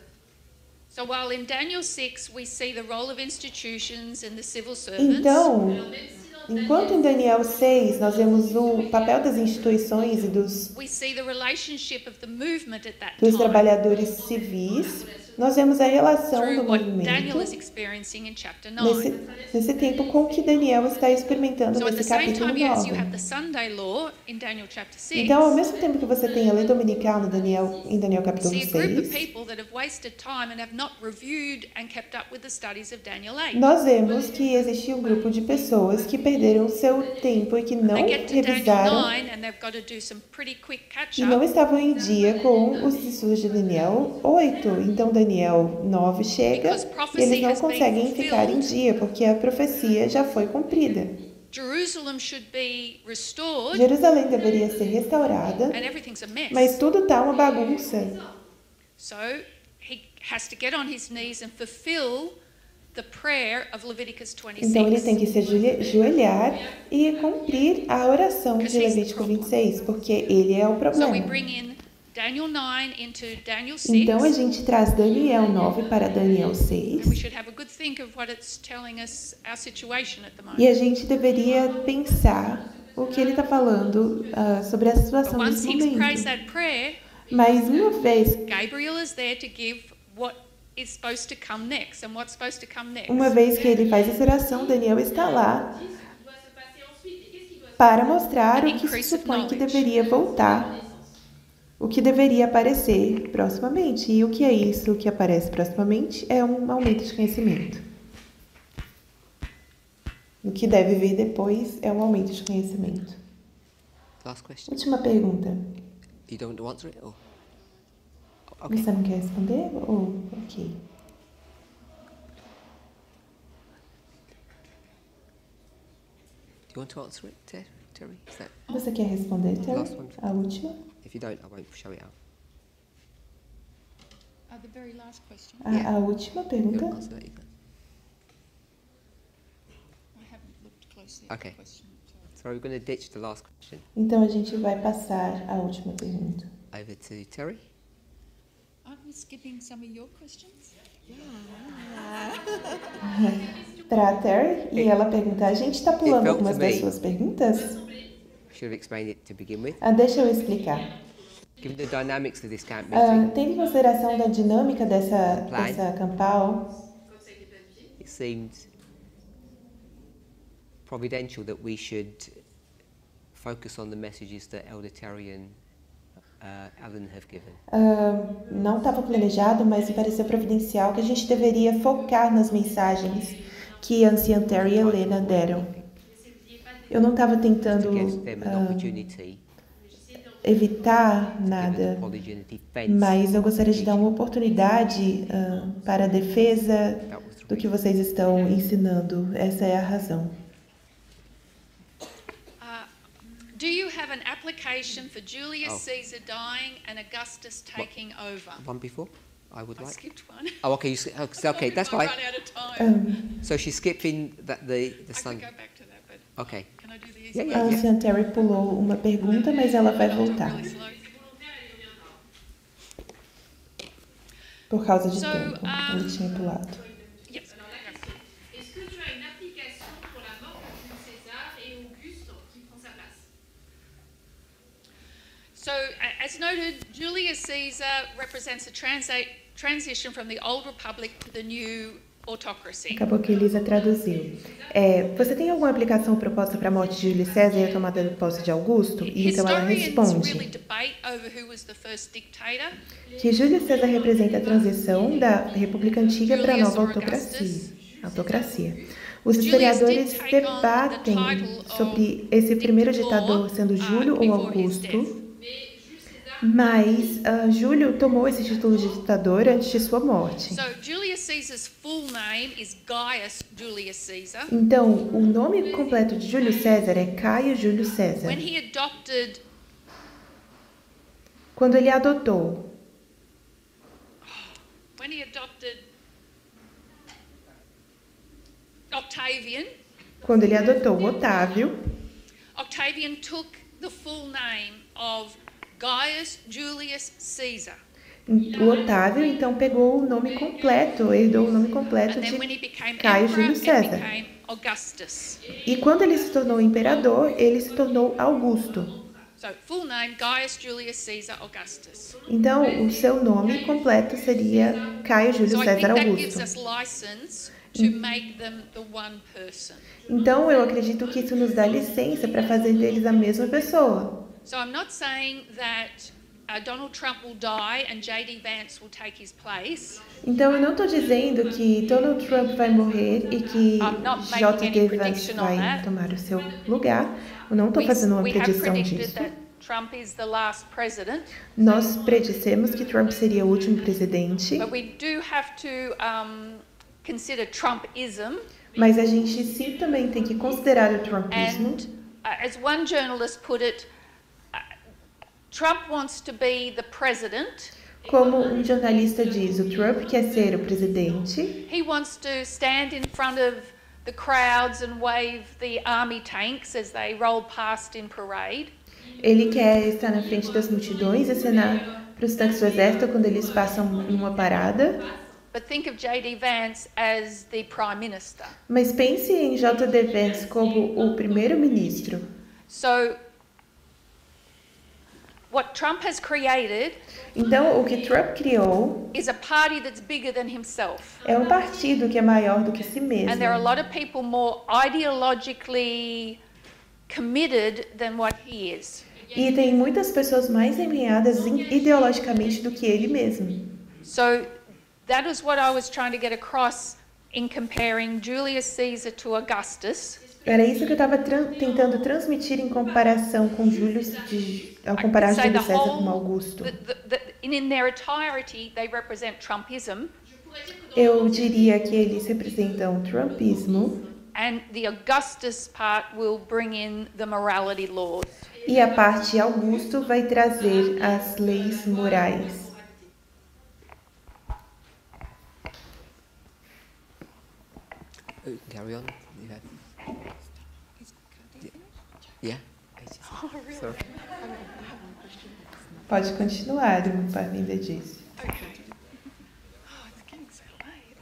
So while in Daniel 6 we see the role of institutions and the civil servants, Então, Alors, même si dans enquanto em Daniel 6 nós vemos o papel das instituições e dos we see the relationship of the movement at that dos time trabalhadores civis, nós vemos a relação do through what movimento Daniel is experiencing in chapter 9. nesse tempo com o que Daniel está experimentando So at the nesse same capítulo time as you 9. have the Sunday law in Daniel chapter 6, Então, ao mesmo tempo que você tem a lei dominical no em Daniel we capítulo see a group of 6, people that have wasted time and have not reviewed and kept up with the studies of Daniel 8. nós vemos que existe um grupo de pessoas que perderam seu tempo e que não They get to Daniel revisaram 9 and they've got to do some pretty quick catch e não up estavam em dia com os estudos de Daniel 8. Então, Daniel 9 chega e eles não conseguem ficar em dia, porque a profecia já foi cumprida. Jerusalem should be restored Jerusalém deveria ser restaurada, and everything's a mess. mas tudo está uma bagunça. So he has to get on his knees and fulfill the prayer of Leviticus Então ele 26. tem que se ajoelhar e cumprir a oração de Levítico 26, porque ele é o So we problema. bring in Daniel 9 into Daniel 6. Então a gente traz Daniel 9 para Daniel And we 6 should have a good think of what it's telling us, our situation at the e a moment. gente deveria pensar o que ele está falando sobre a But situação once desse he prays momento. that prayer, Mas uma vez, Gabriel is there to give what is supposed to come next. And what's supposed to come next? que ele faz essa oração, Daniel está lá doit se passer ensuite. Et qu'est-ce qui doit se para mostrar o que se supõe que deveria voltar, o que deveria aparecer proximamente. E o que é isso? O que aparece proximamente é um aumento de conhecimento. O que deve vir depois é um aumento de conhecimento. Last question. Última pergunta. You don't want to answer it? Or? Okay. Você não quer responder? Ok. Do you want to answer it, Terry? Is that, Você quer responder, Terry? Last one. A última? if you don't, I won't show it out. The very last question. A última You pergunta? want to answer that, you can. I haven't looked closely at the Okay. So we're going to ditch the last question Então a gente vai passar a última pergunta. over to Terry. Aren't we skipping some of your questions? Para a Terry, e ela pergunta, a gente está pulando felt algumas to das me- suas perguntas? I should have explained it to begin with. Deixa eu explicar. Given the dynamics of this camp meeting, Tendo em consideração da dinâmica dessa campal, it seemed providential that we should focus on the messages that Elder Terry and Alan have given. não estava planejado, mas me pareceu providencial que a gente deveria focar nas mensagens que a anciã Terry e a Helena deram. Eu não estava tentando To give them an opportunity evitar to give an nada, apology and a defense. mas eu gostaria de dar uma oportunidade para a defesa do que vocês estão ensinando. Essa é a razão. Do you have an application for Julius Oh. Caesar dying and Augustus taking over? One before, I would I like. skipped one. Oh, okay. Okay, that's I fine. run out of time. So she's skipping the I sun. could go back to that, but Okay. can I do the easy Yeah, A one? anciã Terry pulou uma pergunta, mas ela vai I'll do it voltar really slow. por causa de So, tempo. Ele tinha pulado. Yes. Est-ce que tu as une application pour la mort de Jules César et Auguste qui prend sa place? So, as noted, Julius Caesar represents a transition from the old republic to the new autocracy. Acabou que Elisa traduziu. Você tem alguma aplicação proposta para a morte de Júlio César e a tomada de posse de Augusto? E então ela Historians really responde debate over who was the first dictator, que Júlio César representa a transição da República Antiga para a Julius nova or Augustus. autocracia. Os Julius historiadores did take on debatem the title of sobre esse primeiro dictator, ditador sendo Júlio ou before his Augusto, death. mas Júlio tomou esse título de ditador antes de sua morte. So Julius Caesar's full name is Gaius Julius Caesar. Então, o nome completo de Júlio César é Caio Júlio César. When he adopted Quando ele adotou Octavian, Otávio, Octavian took the full name of Gaius Julius Caesar. o Otávio então pegou o nome completo, herdou o nome completo And then when he de became Caio emperor, Júlio it César. became Augustus. E quando ele se tornou imperador, ele se tornou Augusto. So full name Gaius Julius Caesar Augustus. Então, o seu nome completo seria Caio Júlio So I think César that gives Augusto. us license to make them the one person. Então, eu acredito que isso nos dá licença para fazer deles a mesma pessoa. So I'm not saying that Donald Trump will die and J.D. Vance will take his place. Então, eu não estou dizendo que Donald Trump vai morrer e que I'm not making J.D. any Vance prediction on vai that. tomar o seu lugar. Eu não estou fazendo uma We have predição predicted disso. that Trump is the last president, Nós predissemos que Trump seria o último presidente, but we do have to consider Trumpism. mas a gente sim também tem que considerar o trumpismo. And as one journalist put it, Trump wants to be the president. Como um jornalista diz, o Trump quer ser o presidente, He wants to stand in front of the crowds and wave the army tanks as they roll past in parade. ele quer estar na frente das multidões e acenar para os tanques do exército quando eles passam numa parada. But think of J.D. Vance as the Prime Minister. Mas pense em J.D. Vance como o primeiro-ministro. So, what Trump has created Então, o que Trump criou is a party that's bigger than himself. é um partido que é maior do que si mesmo. And there are a lot of people more ideologically committed than what he is. E tem muitas pessoas mais empenhadas ideologicamente do que ele mesmo. So, that is what I was trying to get across in comparing Julius Caesar to Augustus. Era isso que eu estava tentando transmitir em comparação com ao comparar Say the Júlio César com whole, Augusto. in their entirety, they represent Trumpism, Eu diria que eles representam o trumpismo and the Augustus part will bring in the morality laws. e a parte Augusto vai trazer as leis morais. Carry on. Yeah. Sorry. Pode continuar, o Parminda disse. Oh, it's getting so late.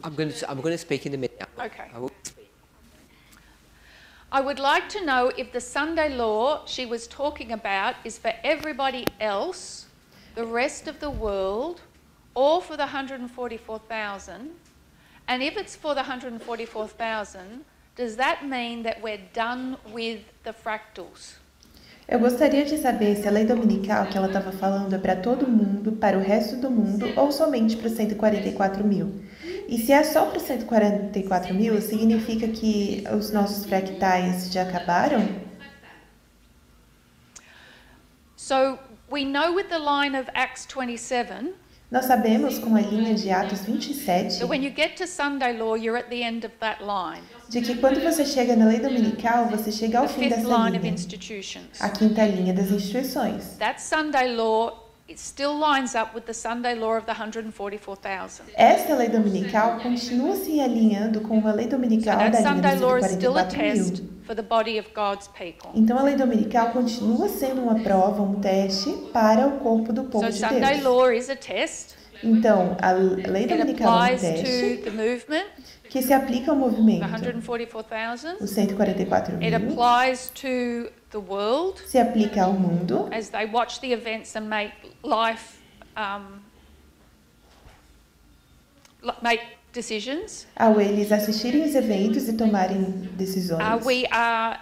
I'm going to speak in a minute. Okay. I will. I would like to know if the Sunday law she was talking about is for everybody else, the rest of the world, or for the 144,000. And if it's for the 144,000, does that mean that we're done with the fractals? Eu gostaria de saber se a lei dominical que ela estava falando é para todo mundo, para o resto do mundo ou somente para os 144 mil. E se é só para os 144 mil, significa que os nossos fractais já acabaram? So we know with the line of Acts 27 Nós sabemos com a linha de Atos 27 that when you get to Sunday law, you're at the end of that line, de que quando você chega na lei dominical, você chega ao the fim fifth dessa line of linha, institutions. a quinta linha das instituições. That Sunday law, it still lines up with the Sunday law of the 144,000. Esta lei dominical continua se alinhando com a lei dominical That da linha Sunday dos law is still a 144 mil. test for the body of God's people. Então a lei dominical continua sendo uma prova, um teste para o corpo do povo So de Sunday Deus. law is a test. Então, a lei It dominical é um applies teste to the movement, que se aplica ao the movimento. 144,000. Os 144 It mil applies to the world se aplica ao mundo as they watch the events and make life, make decisions. ao eles assistirem os eventos e tomarem decisões. We are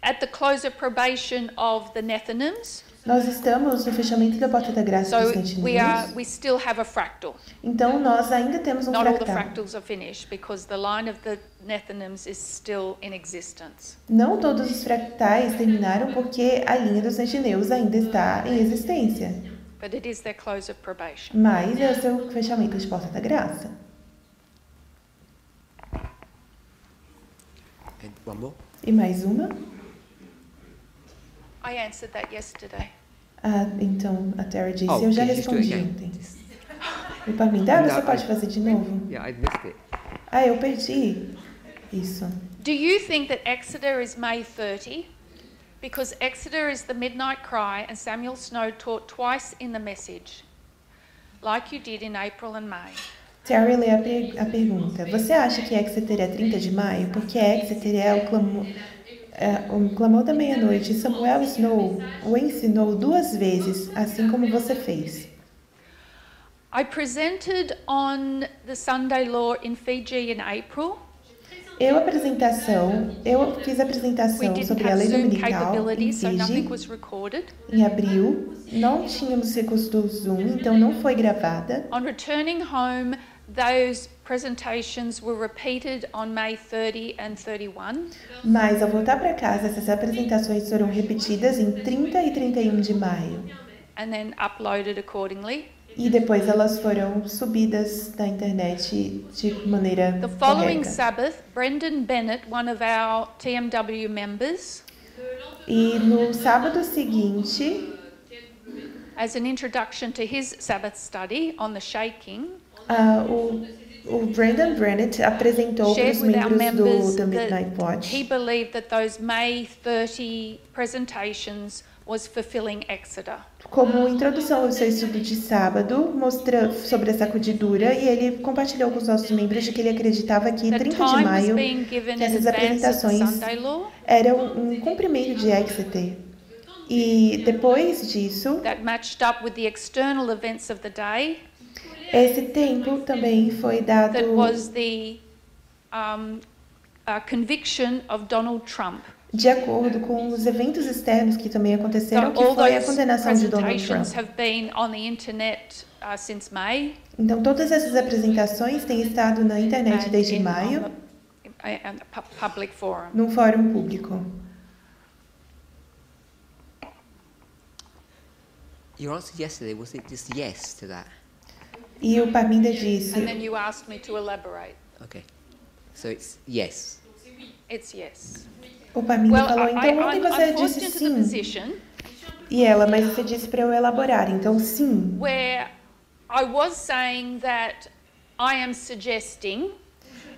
at the close of probation of the Nethinims. Nós estamos no fechamento da porta da graça dos So Nethinims. we still have a fractal. Então nós ainda temos um Not all the fractal. fractals are finished because the line of the Nethinims is still in existence. Não todos os fractais terminaram porque a linha dos Nethinims ainda está em existência. But it is their close of probation. Mas é o seu fechamento de porta da graça. And one more. E mais uma. I answered that yesterday. Ah, então a Terry disse, Oh, eu já can you just do it respondi again? ontem. E para mim, dá, você Não, pode fazer de novo? Yeah, I missed it. Ah, eu perdi. Isso. Do you think that Exeter is May 30? Because Exeter is the midnight cry and Samuel Snow taught twice in the message, like you did in April and May. Terry lê a pergunta. Você acha que Exeter é 30 de maio? Porque Exeter é o clamor da meia-noite. E Samuel Snow o ensinou 2 vezes, assim como você fez. I presented on the Sunday law in Fiji in April. Eu fiz a We apresentação didn't sobre a have lei Zoom dominical em capability, so nothing Fiji, was recorded. em abril. Não tínhamos recurso do Zoom, então não foi gravada. On returning home, those presentations were repeated on May 30 and 31. Mas, ao voltar para casa, essas apresentações foram repetidas em 30 e 31 de maio. And then uploaded accordingly. E depois elas foram subidas na internet de maneira The following correta. Sabbath, Brendan Bennett, one of our TMW members, E no sábado seguinte, as an introduction to his Sabbath study on the shaking, o Brendan Brennett apresentou para shared os with our membros members do Midnight that Watch he believed that those May 30 presentations was fulfilling Exeter. como introdução ao seu estudo de sábado, mostra sobre a sacudidura, e ele compartilhou com os nossos membros de que ele acreditava que The 30 de time was maio being given que in essas advance of the apresentações Sunday law eram um cumprimento de Exeter. E depois disso, that matched up with the external events of the day. esse tempo também foi dado That was the conviction of Donald Trump. de acordo com os eventos externos que também aconteceram, So que all foi a those condenação de Donald presentations Trump. have been on the internet since May. Então, todas essas apresentações têm estado na internet and desde in- maio, and a public forum. num fórum público. Your answer yesterday, was it just yes to that? E o Parminda disse, And then you asked me to elaborate. Okay. So it's yes. It's yes. o Parminda Well, falou, então ontem você I'm forced disse into the sim. position E ela, mas você disse para eu elaborar, então sim. where I was saying that I am suggesting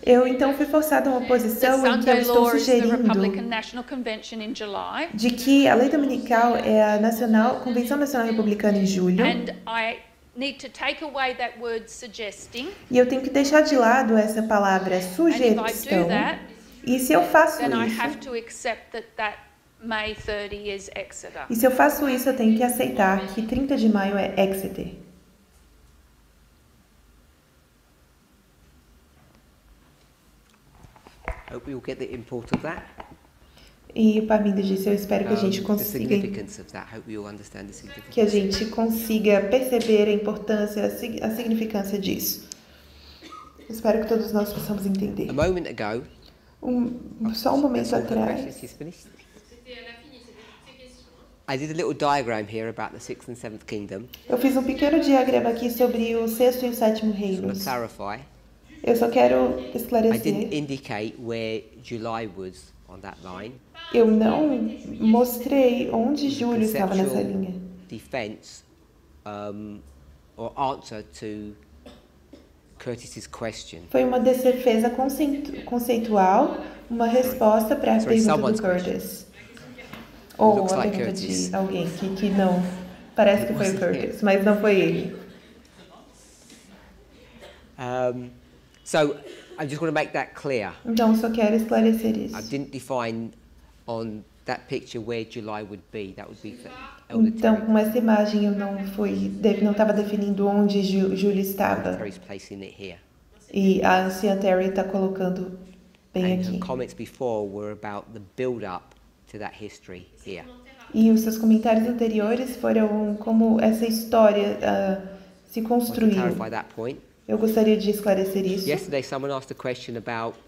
Eu então fui forçada a uma that posição em que eu Sunday estou law is the Republican sugerindo National Convention in July, de que a lei dominical é a Convenção Nacional Republicana em julho, and I need to take away that word suggesting. e eu tenho que deixar de lado essa palavra And if I do sugestão. that, E se eu faço then I isso, have to accept that May 30 is Exeter. eu tenho que aceitar que 30 de maio é Exeter. Hope you'll get the import of that. E o Parmindo disse, eu espero que a gente The consiga, significance of that. Hope you'll understand the significance. que a gente consiga perceber a importância, a significância disso. Espero que todos nós possamos entender. A moment ago, Só um momento that's all the atrás, questions. She's finished. C'était à la fin, c'était toutes ces questions. I did a little diagram here about the 6th and 7th kingdom. eu fiz um pequeno diagrama aqui sobre o sexto e o sétimo Just want reinos. to clarify. Eu só quero I didn't esclarecer. indicate where July was on that line. Eu não mostrei onde Júlio estava nessa linha. Defense or answer to Curtis's question. Foi uma defesa conceitual, uma resposta para a Sorry, pergunta do someone's Curtis. Ou looks a like pergunta Curtis. de alguém que não. Parece que foi o Wasn't him. Curtis, mas não foi ele. So I just want to make that clear. Então, só quero esclarecer isso. I didn't define on that picture where July would be. That would be for Elder Então, Terry. com essa imagem eu não estava definindo onde Júlio Elder estava. Terry's placing it here. E a anciã Terry está colocando bem And aqui. her comments before were about the build-up to that history here. E os seus comentários anteriores foram como essa história se I want to construiu. clarify that point. Eu gostaria de esclarecer isso. Yesterday, someone asked a question about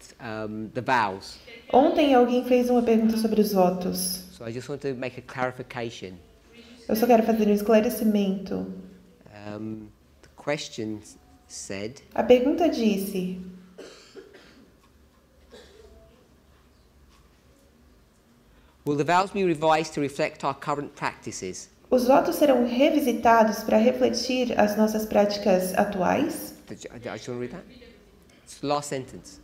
the vows. Ontem alguém fez uma pergunta sobre os votos. So I just want to make a clarification. Eu só quero fazer um esclarecimento. The question said, A pergunta disse: will the vows be revised to reflect our current practices? os votos serão revisitados para refletir as nossas práticas atuais? I just want to read that. It's the last sentence.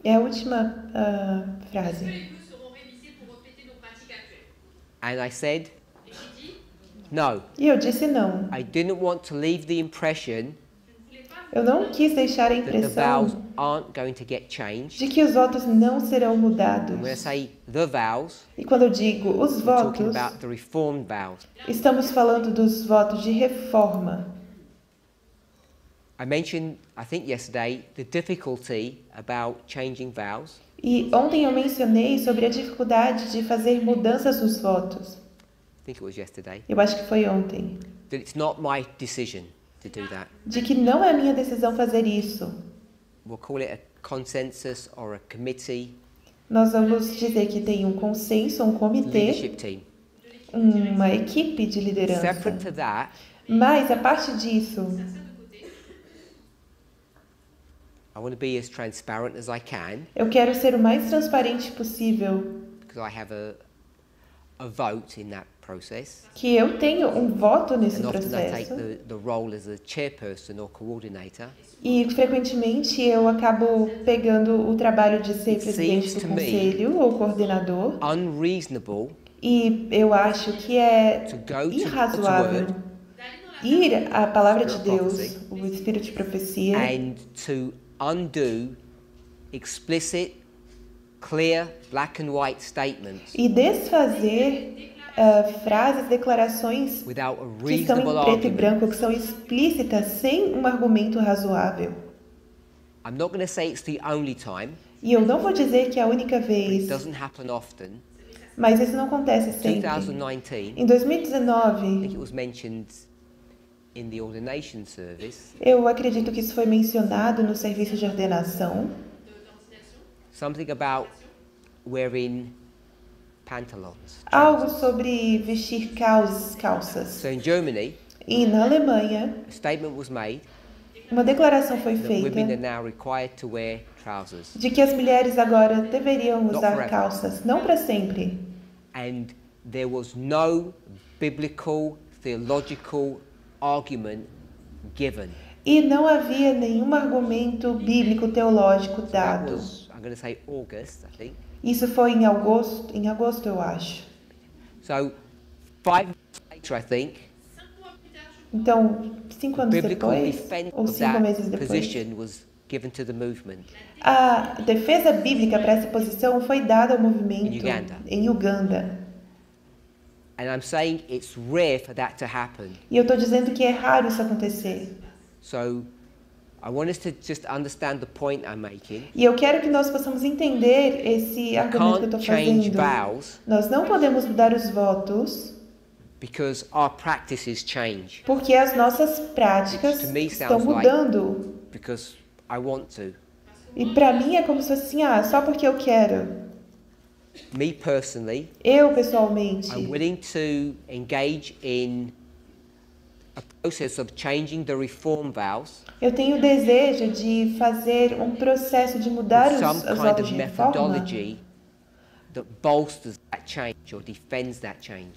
É a última frase. Les vœux seront révisés pour refléter nos pratiques actuelles. And I said, Et j'ai dit, no. E eu disse não. I didn't want to leave the impression je ne voulais pas Eu não quis deixar a that the vows impressão aren't going to get changed. de que os votos não serão And mudados. when I say the vows, E quando eu digo os we're talking votos, about the reformed vows. estamos falando dos votos de reforma. I mentioned, I think yesterday, the difficulty about changing vows. E ontem eu mencionei sobre a dificuldade de fazer mudanças nos votos. I think it was yesterday. Eu acho que foi ontem. That it's not my decision to do that. De que não é minha decisão fazer isso. We'll call it a consensus or a committee, Nós vamos dizer que tem um consenso, um comitê, leadership team. uma equipe de liderança. Separate to that, Mas, a parte disso, I want to be as transparent as I can eu quero ser o mais transparente possível, because I have a vote in that process. que eu tenho um voto nesse And often I take processo. the role as a chairperson or coordinator. E frequentemente eu acabo pegando o trabalho de ser It presidente seems do to me conselho ou coordenador. Unreasonable E eu acho que é to go to irrazoável God's ir à palavra de Spirit of Deus, prophecy, o Espírito de profecia, and to undo explicit, clear, black and white statements e desfazer frases, declarações without a que estão reasonable em preto e argument. branco, que são explícitas, sem um argumento razoável. I'm not going to say it's the only time. E eu não vou dizer que é a única It vez, doesn't happen often. mas isso não acontece sempre. 2019, Em I 2019, think it was mentioned in the ordination service, eu acredito que isso foi mencionado no serviço de ordenação, something about wearing pantalons. algo sobre vestir calças. So in Germany, E na Alemanha, a statement was made uma declaração foi that women are feita now required to wear trousers. de que as mulheres agora deveriam Not usar forever. calças, não para sempre. And there was no biblical, theological argument given. E não havia nenhum argumento bíblico teológico That dado. was, I'm going to say August, I think. Isso foi em agosto eu acho. So 5 months later, I think, 5 mois plus tard, the Então, 5 anos biblical depois, defense ou of 5 meses that depois, position was given to the movement. A defesa bíblica para essa posição foi dada ao movimento em Uganda. And I'm saying it's rare for that to happen. E eu estou dizendo que é raro isso acontecer. So I want us to just understand the point I'm making. E eu quero que nós possamos entender esse argumento que eu estou Change fazendo. vows Nós não podemos mudar os votos because our practices change. porque as nossas práticas To me estão sounds like- mudando. Because I want to. E para mim é como se fosse assim, só porque eu quero. Me personally, Eu, pessoalmente, I'm willing to engage in a process of changing the reform vows eu tenho o desejo de fazer um processo de mudar with os some kind votos of de reforma methodology that bolsters that change or defends that change.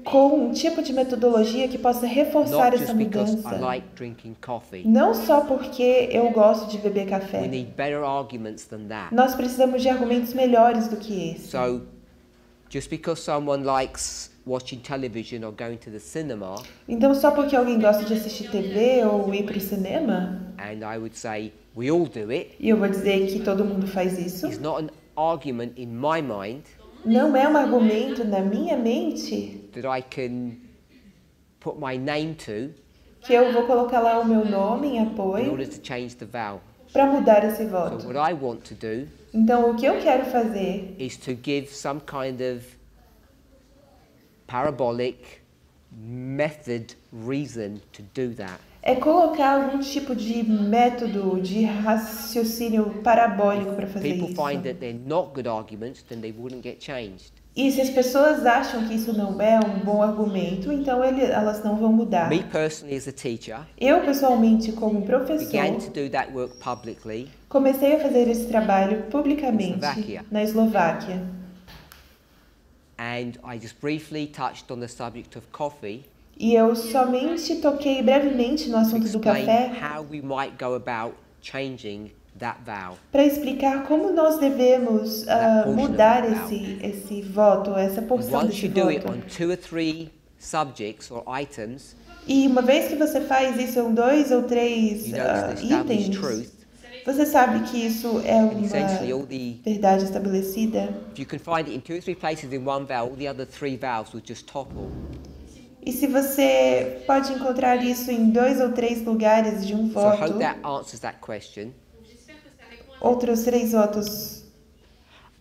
com um tipo de metodologia que possa reforçar Not essa just because I mudança. like drinking coffee. Não só porque eu gosto de beber We café. need better arguments than that. Nós precisamos de argumentos melhores do que esse. So, just because someone likes watching television or going to the cinema, Então, só porque alguém gosta de assistir TV ou ir para o cinema, and I would say we all do it, e eu vou dizer que todo mundo faz isso, is not an argument in my mind não é um argumento na minha mente that I can put my name to que eu vou colocar lá o meu nome em in apoio order to change the vow. para mudar esse So voto. what I want to do Então, o que eu quero fazer is to give some kind of parabolic method reason to do that. é colocar algum tipo de método de raciocínio parabólico para fazer People isso. find that they're not good arguments, then they wouldn't get changed. E se as pessoas acham que isso não é um bom argumento, então elas não vão mudar. Me personally, as a teacher, Eu, pessoalmente, como professor, began to do that work publicly comecei a fazer esse trabalho publicamente Eslováquia. na Eslováquia. and I just briefly touched on the subject of coffee E eu somente toquei brevemente no to assunto do explain café how we might go about changing that vow. para explicar como nós devemos portion mudar of the esse voto, essa porção Once desse you do it voto. on 2 or 3 subjects or items, E uma vez que você faz isso em 2 ou 3 you know it's the established itens, truth. você sabe que isso é And essentially, uma all the verdade estabelecida. if you can find it in 2 or 3 places in one vow, all the other 3 vows will just topple. E se você pode encontrar isso em 2 ou 3 lugares de um So I hope voto, that answers that question. outros 3 votos.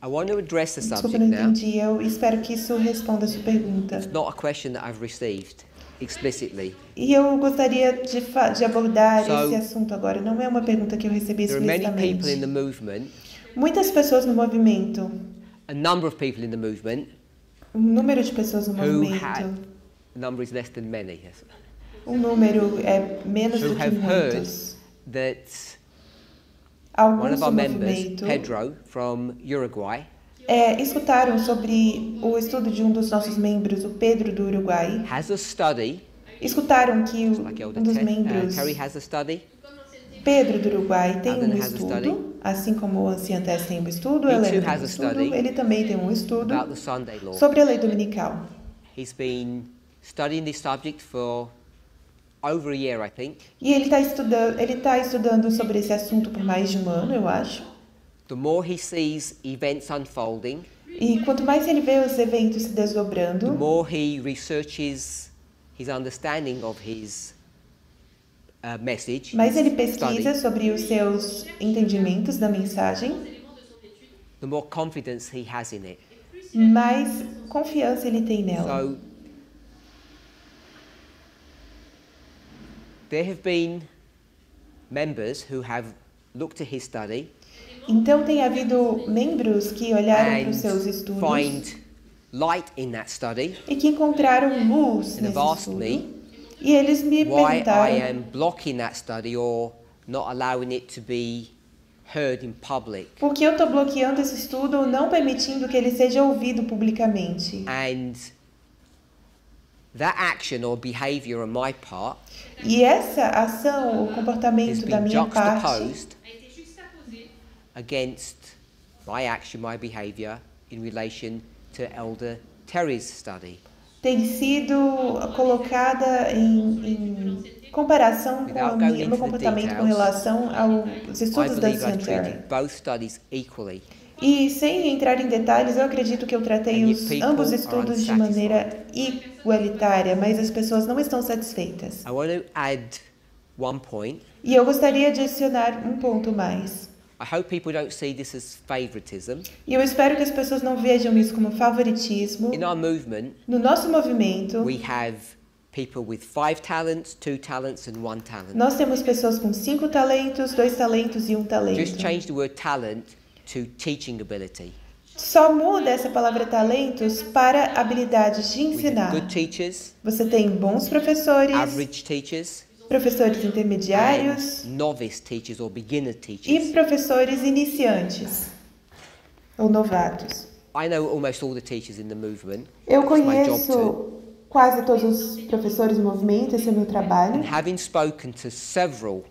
I want to address the Desculpa, subject não now. entendi. Eu espero que isso responda a sua pergunta. It's not a question that I've received explicitly. E eu gostaria de abordar So, esse assunto agora. Não é uma pergunta que eu recebi There are many people in the explicitamente. movement, Muitas pessoas no movimento, a number of people in the movement, um número de pessoas no who movimento, had, the number is less than many, yes, um número é menos who do que have heard muitos. that one Alguns of do our members, movimento Pedro, from Uruguay, escutaram sobre o estudo de um dos nossos membros, o Pedro do Uruguai. has a study, Escutaram que like Elder um dos Ter- membros, Terry has a study, Pedro do Uruguai, tem Alan um has a study. estudo, assim como o Anciã Tess tem um estudo, He Helena too tem has um a estudo, study ele também tem um estudo about the Sunday law. sobre a lei dominical. He's been studying this subject for over a year, I think. E ele está estudando sobre esse assunto por mais de um ano, eu acho. The more he sees events unfolding, E quanto mais ele vê os eventos se the desdobrando, more he researches his understanding of his message, mais ele his pesquisa study, sobre os seus entendimentos da mensagem, the more confidence he has in it. mais confiança ele tem nela. So there have been members who have looked at his study Então tem havido membros que olharam para and os seus estudos find light in that study e que encontraram luz and nesse have asked estudo. me E eles me why I perguntaram am blocking that study or not allowing it to be heard in public. por que eu estou bloqueando esse estudo ou não permitindo que ele seja ouvido publicamente. And that action or behavior on my part E essa ação, o has comportamento da been minha parte, juxtaposed against my action, my behavior in relation to Elder Terry's study. tem sido colocada em comparação com Without o going meu into the comportamento com details, relação aos I estudos da believe I Ancian Terry. treated both studies equally. E sem entrar em detalhes, eu acredito que eu tratei And yet people ambos are estudos de unsatisfied. maneira igualitária, mas as pessoas não estão satisfeitas. I want to add one point. E eu gostaria de adicionar um ponto mais. I hope people don't see this as favoritism. E eu espero que as pessoas não vejam isso como favoritismo. In our movement, No nosso movimento, we have people with 5 talents, 2 talents, and 1 talent. nós temos pessoas com 5 talentos, 2 talentos e 1 Just talento. change the word talent to teaching ability. Só muda essa palavra talentos para habilidades de We have ensinar. good teachers, Você tem bons professores, average teachers, professores intermediários and novice teachers or beginner e teachers. professores iniciantes ou novatos. I know almost all the teachers in the movement. Eu It's my job to. conheço quase todos os professores do movimento, esse é o meu trabalho. And having spoken to several,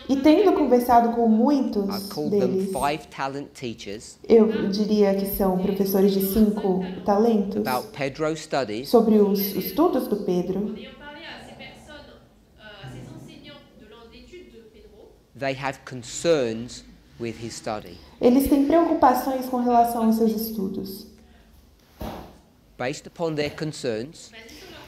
E tendo conversado com I muitos call them deles, 5 talent teachers, eu diria que são professores de 5 talentos, about Pedro studies. sobre os estudos do Pedro. En ayant parlé à ces personnes, à ces enseignants d'études de Pedro, They have concerns with his study. Eles têm preocupações com relação aos seus estudos. Based upon their concerns,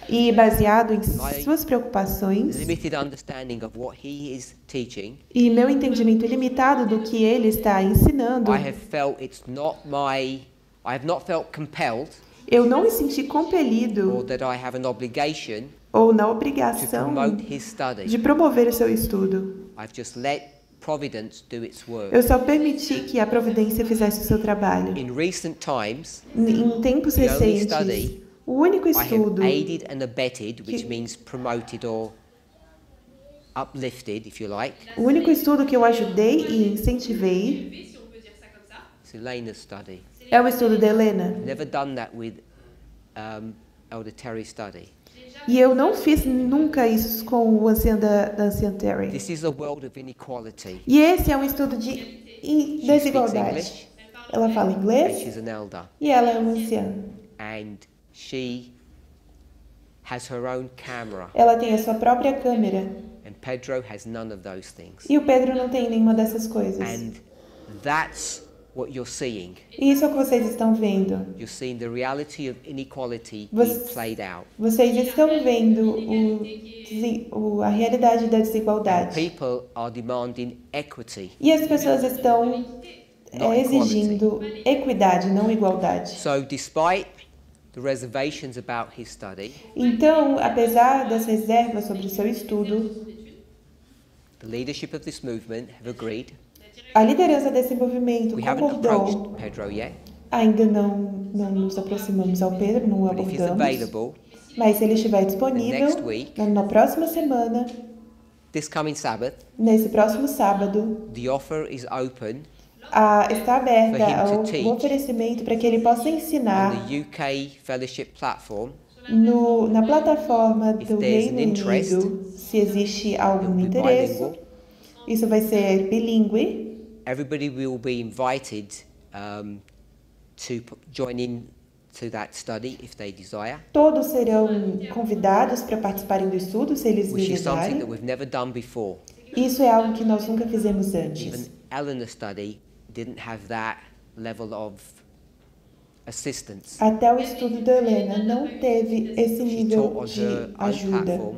E baseado em suas preocupações limited understanding of what he is teaching, e meu entendimento ilimitado do que ele está ensinando, I have felt I have not felt compelled eu não me senti or compelido that I have an obligation ou na to obrigação promote his study. de promover o seu estudo. I've just let Providence do its work. Eu só permiti que a providência fizesse o seu trabalho. In recent times, Em tempos The only recentes, study o único I have estudo, aided and abetted, which que- means promoted or uplifted, if you like. o único estudo que eu ajudei e incentivei si on peut dire ça comme ça, It's Elena's study. é o estudo da Helena. Never done that with Elder Terry's study. E eu não fiz nunca isso com o ancião da Ancian Terry. This is a world of inequality. E esse é um estudo de She speaks desigualdade. English Ela fala and inglês she's an elder. e ela é uma anciã. And she has her own camera. Ela tem a sua própria câmera. And Pedro has none of those things. E o Pedro não tem nenhuma dessas coisas. And that's what you're seeing. E isso é o que vocês estão vendo. You're seeing the reality of inequality Você- being played out. Vocês estão vendo a realidade da And desigualdade. people are demanding equity. E as pessoas estão exigindo equidade, não igualdade. So despite the reservations about his study, Então, apesar das reservas sobre o seu estudo, the leadership of this movement have agreed. a liderança desse movimento We haven't concordou. approached Pedro yet, Ainda não nos aproximamos ao Pedro, não o but if he's abordamos. available, Mas se ele estiver next disponível, week, na próxima semana, this coming Sabbath, nesse próximo sábado, the offer is open está aberta For him to ao teach oferecimento para que ele possa on ensinar the UK Fellowship platform. na plataforma If do there's Reino an interest, Unido, se existe algum It'll be interesse. bilingual. Isso vai ser bilíngue. Everybody will be invited to join in to that study if they desire, Todos serão convidados para participarem do estudo, se eles which is something desejarem. that we've never done before. Isso é algo que nós nunca fizemos antes. Even Eleanor's study didn't have that level of assistance. Até o estudo da Helena não teve esse She nível taught on de her own ajuda. platform,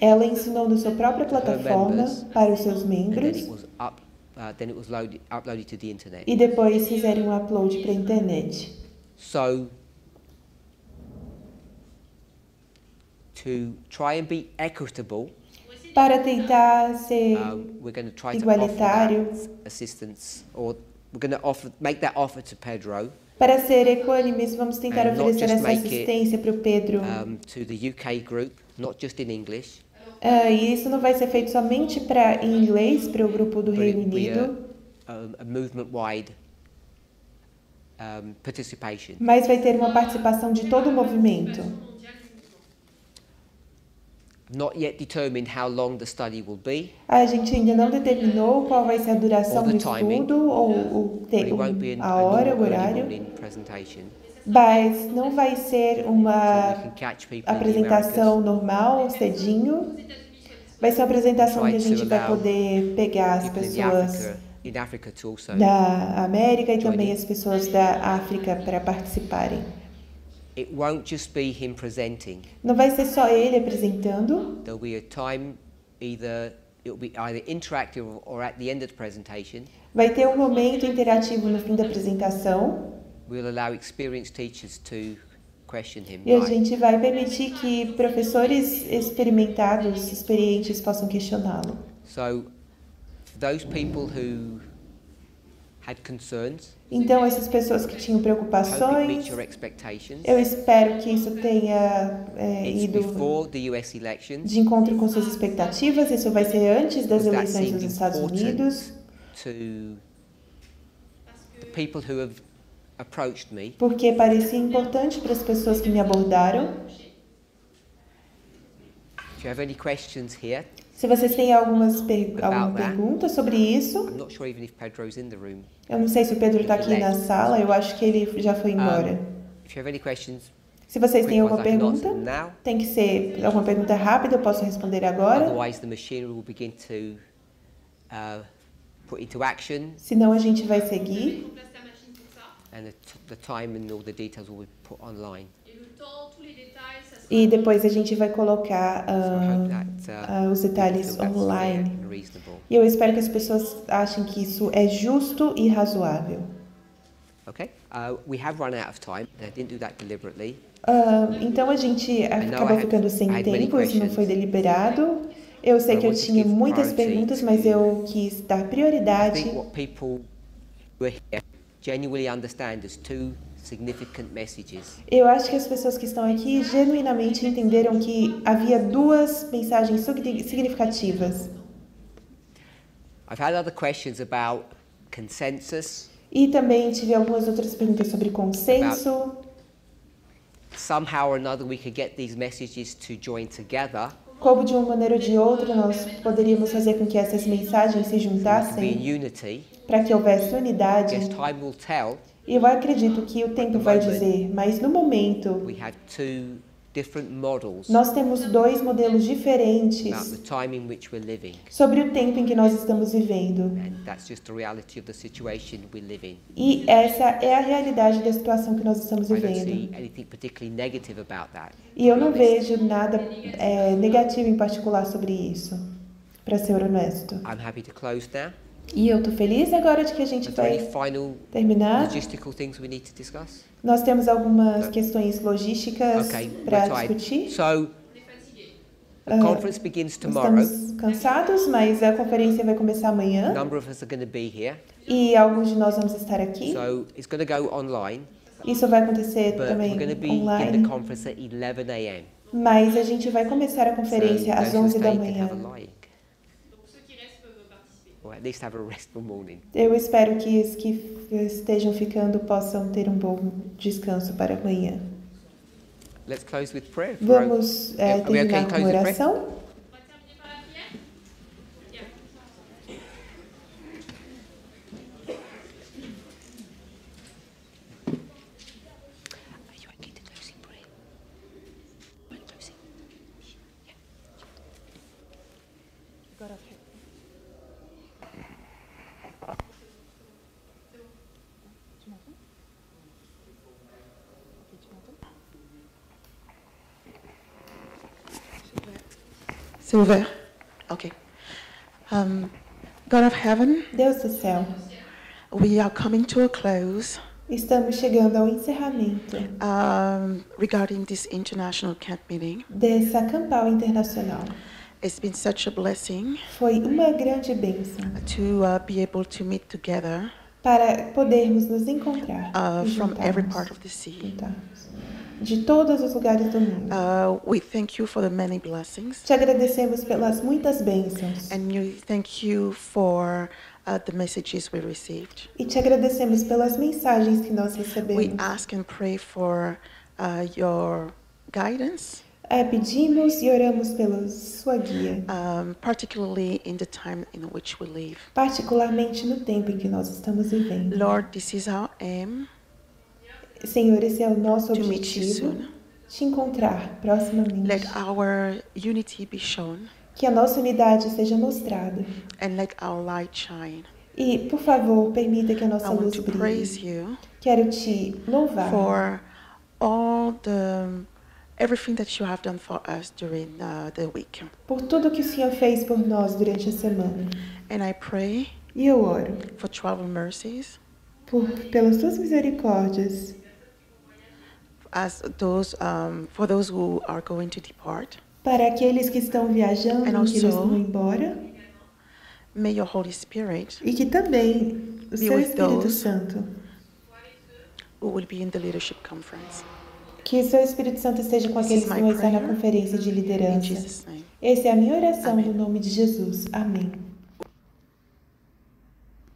Ela ensinou na sua própria plataforma members, para os seus and then membros it was uploaded to the internet. e depois fizeram um upload para a internet. So, to try and be equitable, Para tentar ser we're going to try to offer igualitário, that assistance, or we're going to make that offer to Pedro, para ser equânimes, vamos tentar And not oferecer just essa make it, assistência para o Pedro. to the UK group, not just in English, E isso não vai ser feito somente em inglês, para o grupo do but Reino it will be Unido, a movement-wide participation. mas vai ter uma participação de todo o movimento. Not yet determined how long the study will be, A gente ainda não determinou qual vai ser a duração Or the do timing. estudo, ou but it won't be a hora, o normal early horário, morning presentation. mas não vai ser So we uma can catch people in the apresentação normal, cedinho, Vai ser uma apresentação que a Try to gente vai allow poder pegar as people pessoas in Africa to also da América e join também in. as pessoas da África para participarem. It won't just be him presenting. Não vai ser só ele apresentando. There'll be a time it'll be either interactive or at the end of the presentation. Vai ter um momento interativo no fim da apresentação We'll allow experienced teachers to question him. e a Like, gente vai permitir que professores experimentados, experientes, possam questioná-lo. so, for those people who had concerns, Então, essas pessoas que tinham I hope it preocupações, meets your expectations. eu espero que isso tenha It's ido before the US elections. de encontro com suas expectativas. Isso vai ser antes das Because that eleições seemed dos Estados Unidos, to people who have approached me. porque parecia importante para as pessoas que me abordaram. If you have any questions here, Se vocês têm alguma that. pergunta sobre isso, I'm not sure even if Pedro's in the room. eu não sei se o Pedro está aqui na sala, eu acho que ele já foi embora. If you have any questions, Se vocês têm quick alguma ones, I can answer pergunta, them now. tem que ser alguma pergunta rápida, eu posso responder agora. Otherwise, the machinery will begin to put into action, Senão a gente vai seguir On place la machine pour ça. and the time and all the details will be put online. Et le temps, tous les détails, ça sera. e depois a gente vai colocar So I hope that os you detalhes feel that's fair online. and reasonable. E eu espero que as pessoas achem que isso é justo e razoável. Okay. We have run out of time. I didn't do that deliberately. Então a gente acabou I had- ficando sem I had many tempo, isso não questions. foi deliberado. Eu sei I que eu wanted to tinha give muitas priority perguntas, to- mas eu quis dar I prioridade. think what people who are here genuinely understand is two significant messages. Eu acho que as pessoas que estão aqui genuinamente entenderam que havia duas mensagens significativas. I've had other questions about consensus, E também tive algumas outras perguntas sobre consenso. somehow or another we could get these messages to join together, Como de uma maneira ou de outra nós poderíamos fazer com que essas mensagens se to be in juntassem unity. para que houvesse unidade. Yes, time will tell. E eu acredito que o tempo vai dizer, mas no momento We have two different models nós temos dois modelos about diferentes the time in which we're living, sobre o tempo em que nós estamos vivendo. and that's just the reality of the situation we live in. E essa é a realidade da situação que nós estamos I don't vivendo. see anything particularly negative about that. E eu não vejo nada negativo em particular sobre isso, para ser honesto. I'm happy to close now. E eu tô feliz agora de que a gente Are there vai any final terminar. logistical things we need to discuss? Nós temos algumas questões logísticas Okay, para we're tired. discutir. So, the conference begins tomorrow. Estamos cansados, mas a conferência vai começar A amanhã number of us are going to be here. e alguns de nós vamos estar aqui. So, it's going to go online, Isso vai acontecer but também we're going to be in online, the conference at 11 a.m. mas a gente vai começar a So, conferência às those who 11 da stay can have a manhã. lying, Donc ceux qui restent peuvent participer. or at least have a restful morning. Eu espero que os que estejam ficando possam ter um bom descanso para amanhã. Let's close with prayer. Vamos Are we okay terminar to com close with prayer? oração. On va terminer par la prière. Bien. Are you okay to close in prayer? When closing? C'est ouvert? Okay. God of heaven, Deus do céu, we are coming to a close estamos chegando ao encerramento regarding this international camp meeting. dessa campal internacional. It's been such a blessing Foi uma grande bênção to be able to meet together para podermos nos encontrar e from every juntarmos, part of the sea. de todos os lugares do mundo. We thank you for the many blessings, Te agradecemos pelas muitas bênçãos and we thank you for the messages we received. e te agradecemos pelas mensagens que nós We recebemos. ask and pray for your guidance, Pedimos e oramos pela sua guia, particularly in the time in which we live. particularmente no tempo em que nós estamos vivendo. Lord, this is our aim, Senhor, esse é o nosso to meet you objetivo, soon. te encontrar proximamente. Let our unity be shown, Que a nossa unidade seja mostrada. and let our light shine. E, por favor, permita que a I nossa want luz to brilhe. praise you Quero te louvar for all everything that you have done for us during the week. por tudo que o Senhor fez por nós durante a semana. And I pray E eu oro for travel mercies pelas tuas misericórdias, for those who are going to depart. para aqueles que estão viajando, And que eles also, vão embora, May your Holy Spirit e que também o seu with Espírito those Santo, who will be in the leadership conference. que o seu Espírito Santo esteja com aqueles que my vão estar na prayer conferência de In liderança. Jesus' name. Essa é a minha oração Amém. no nome de Jesus. Amém.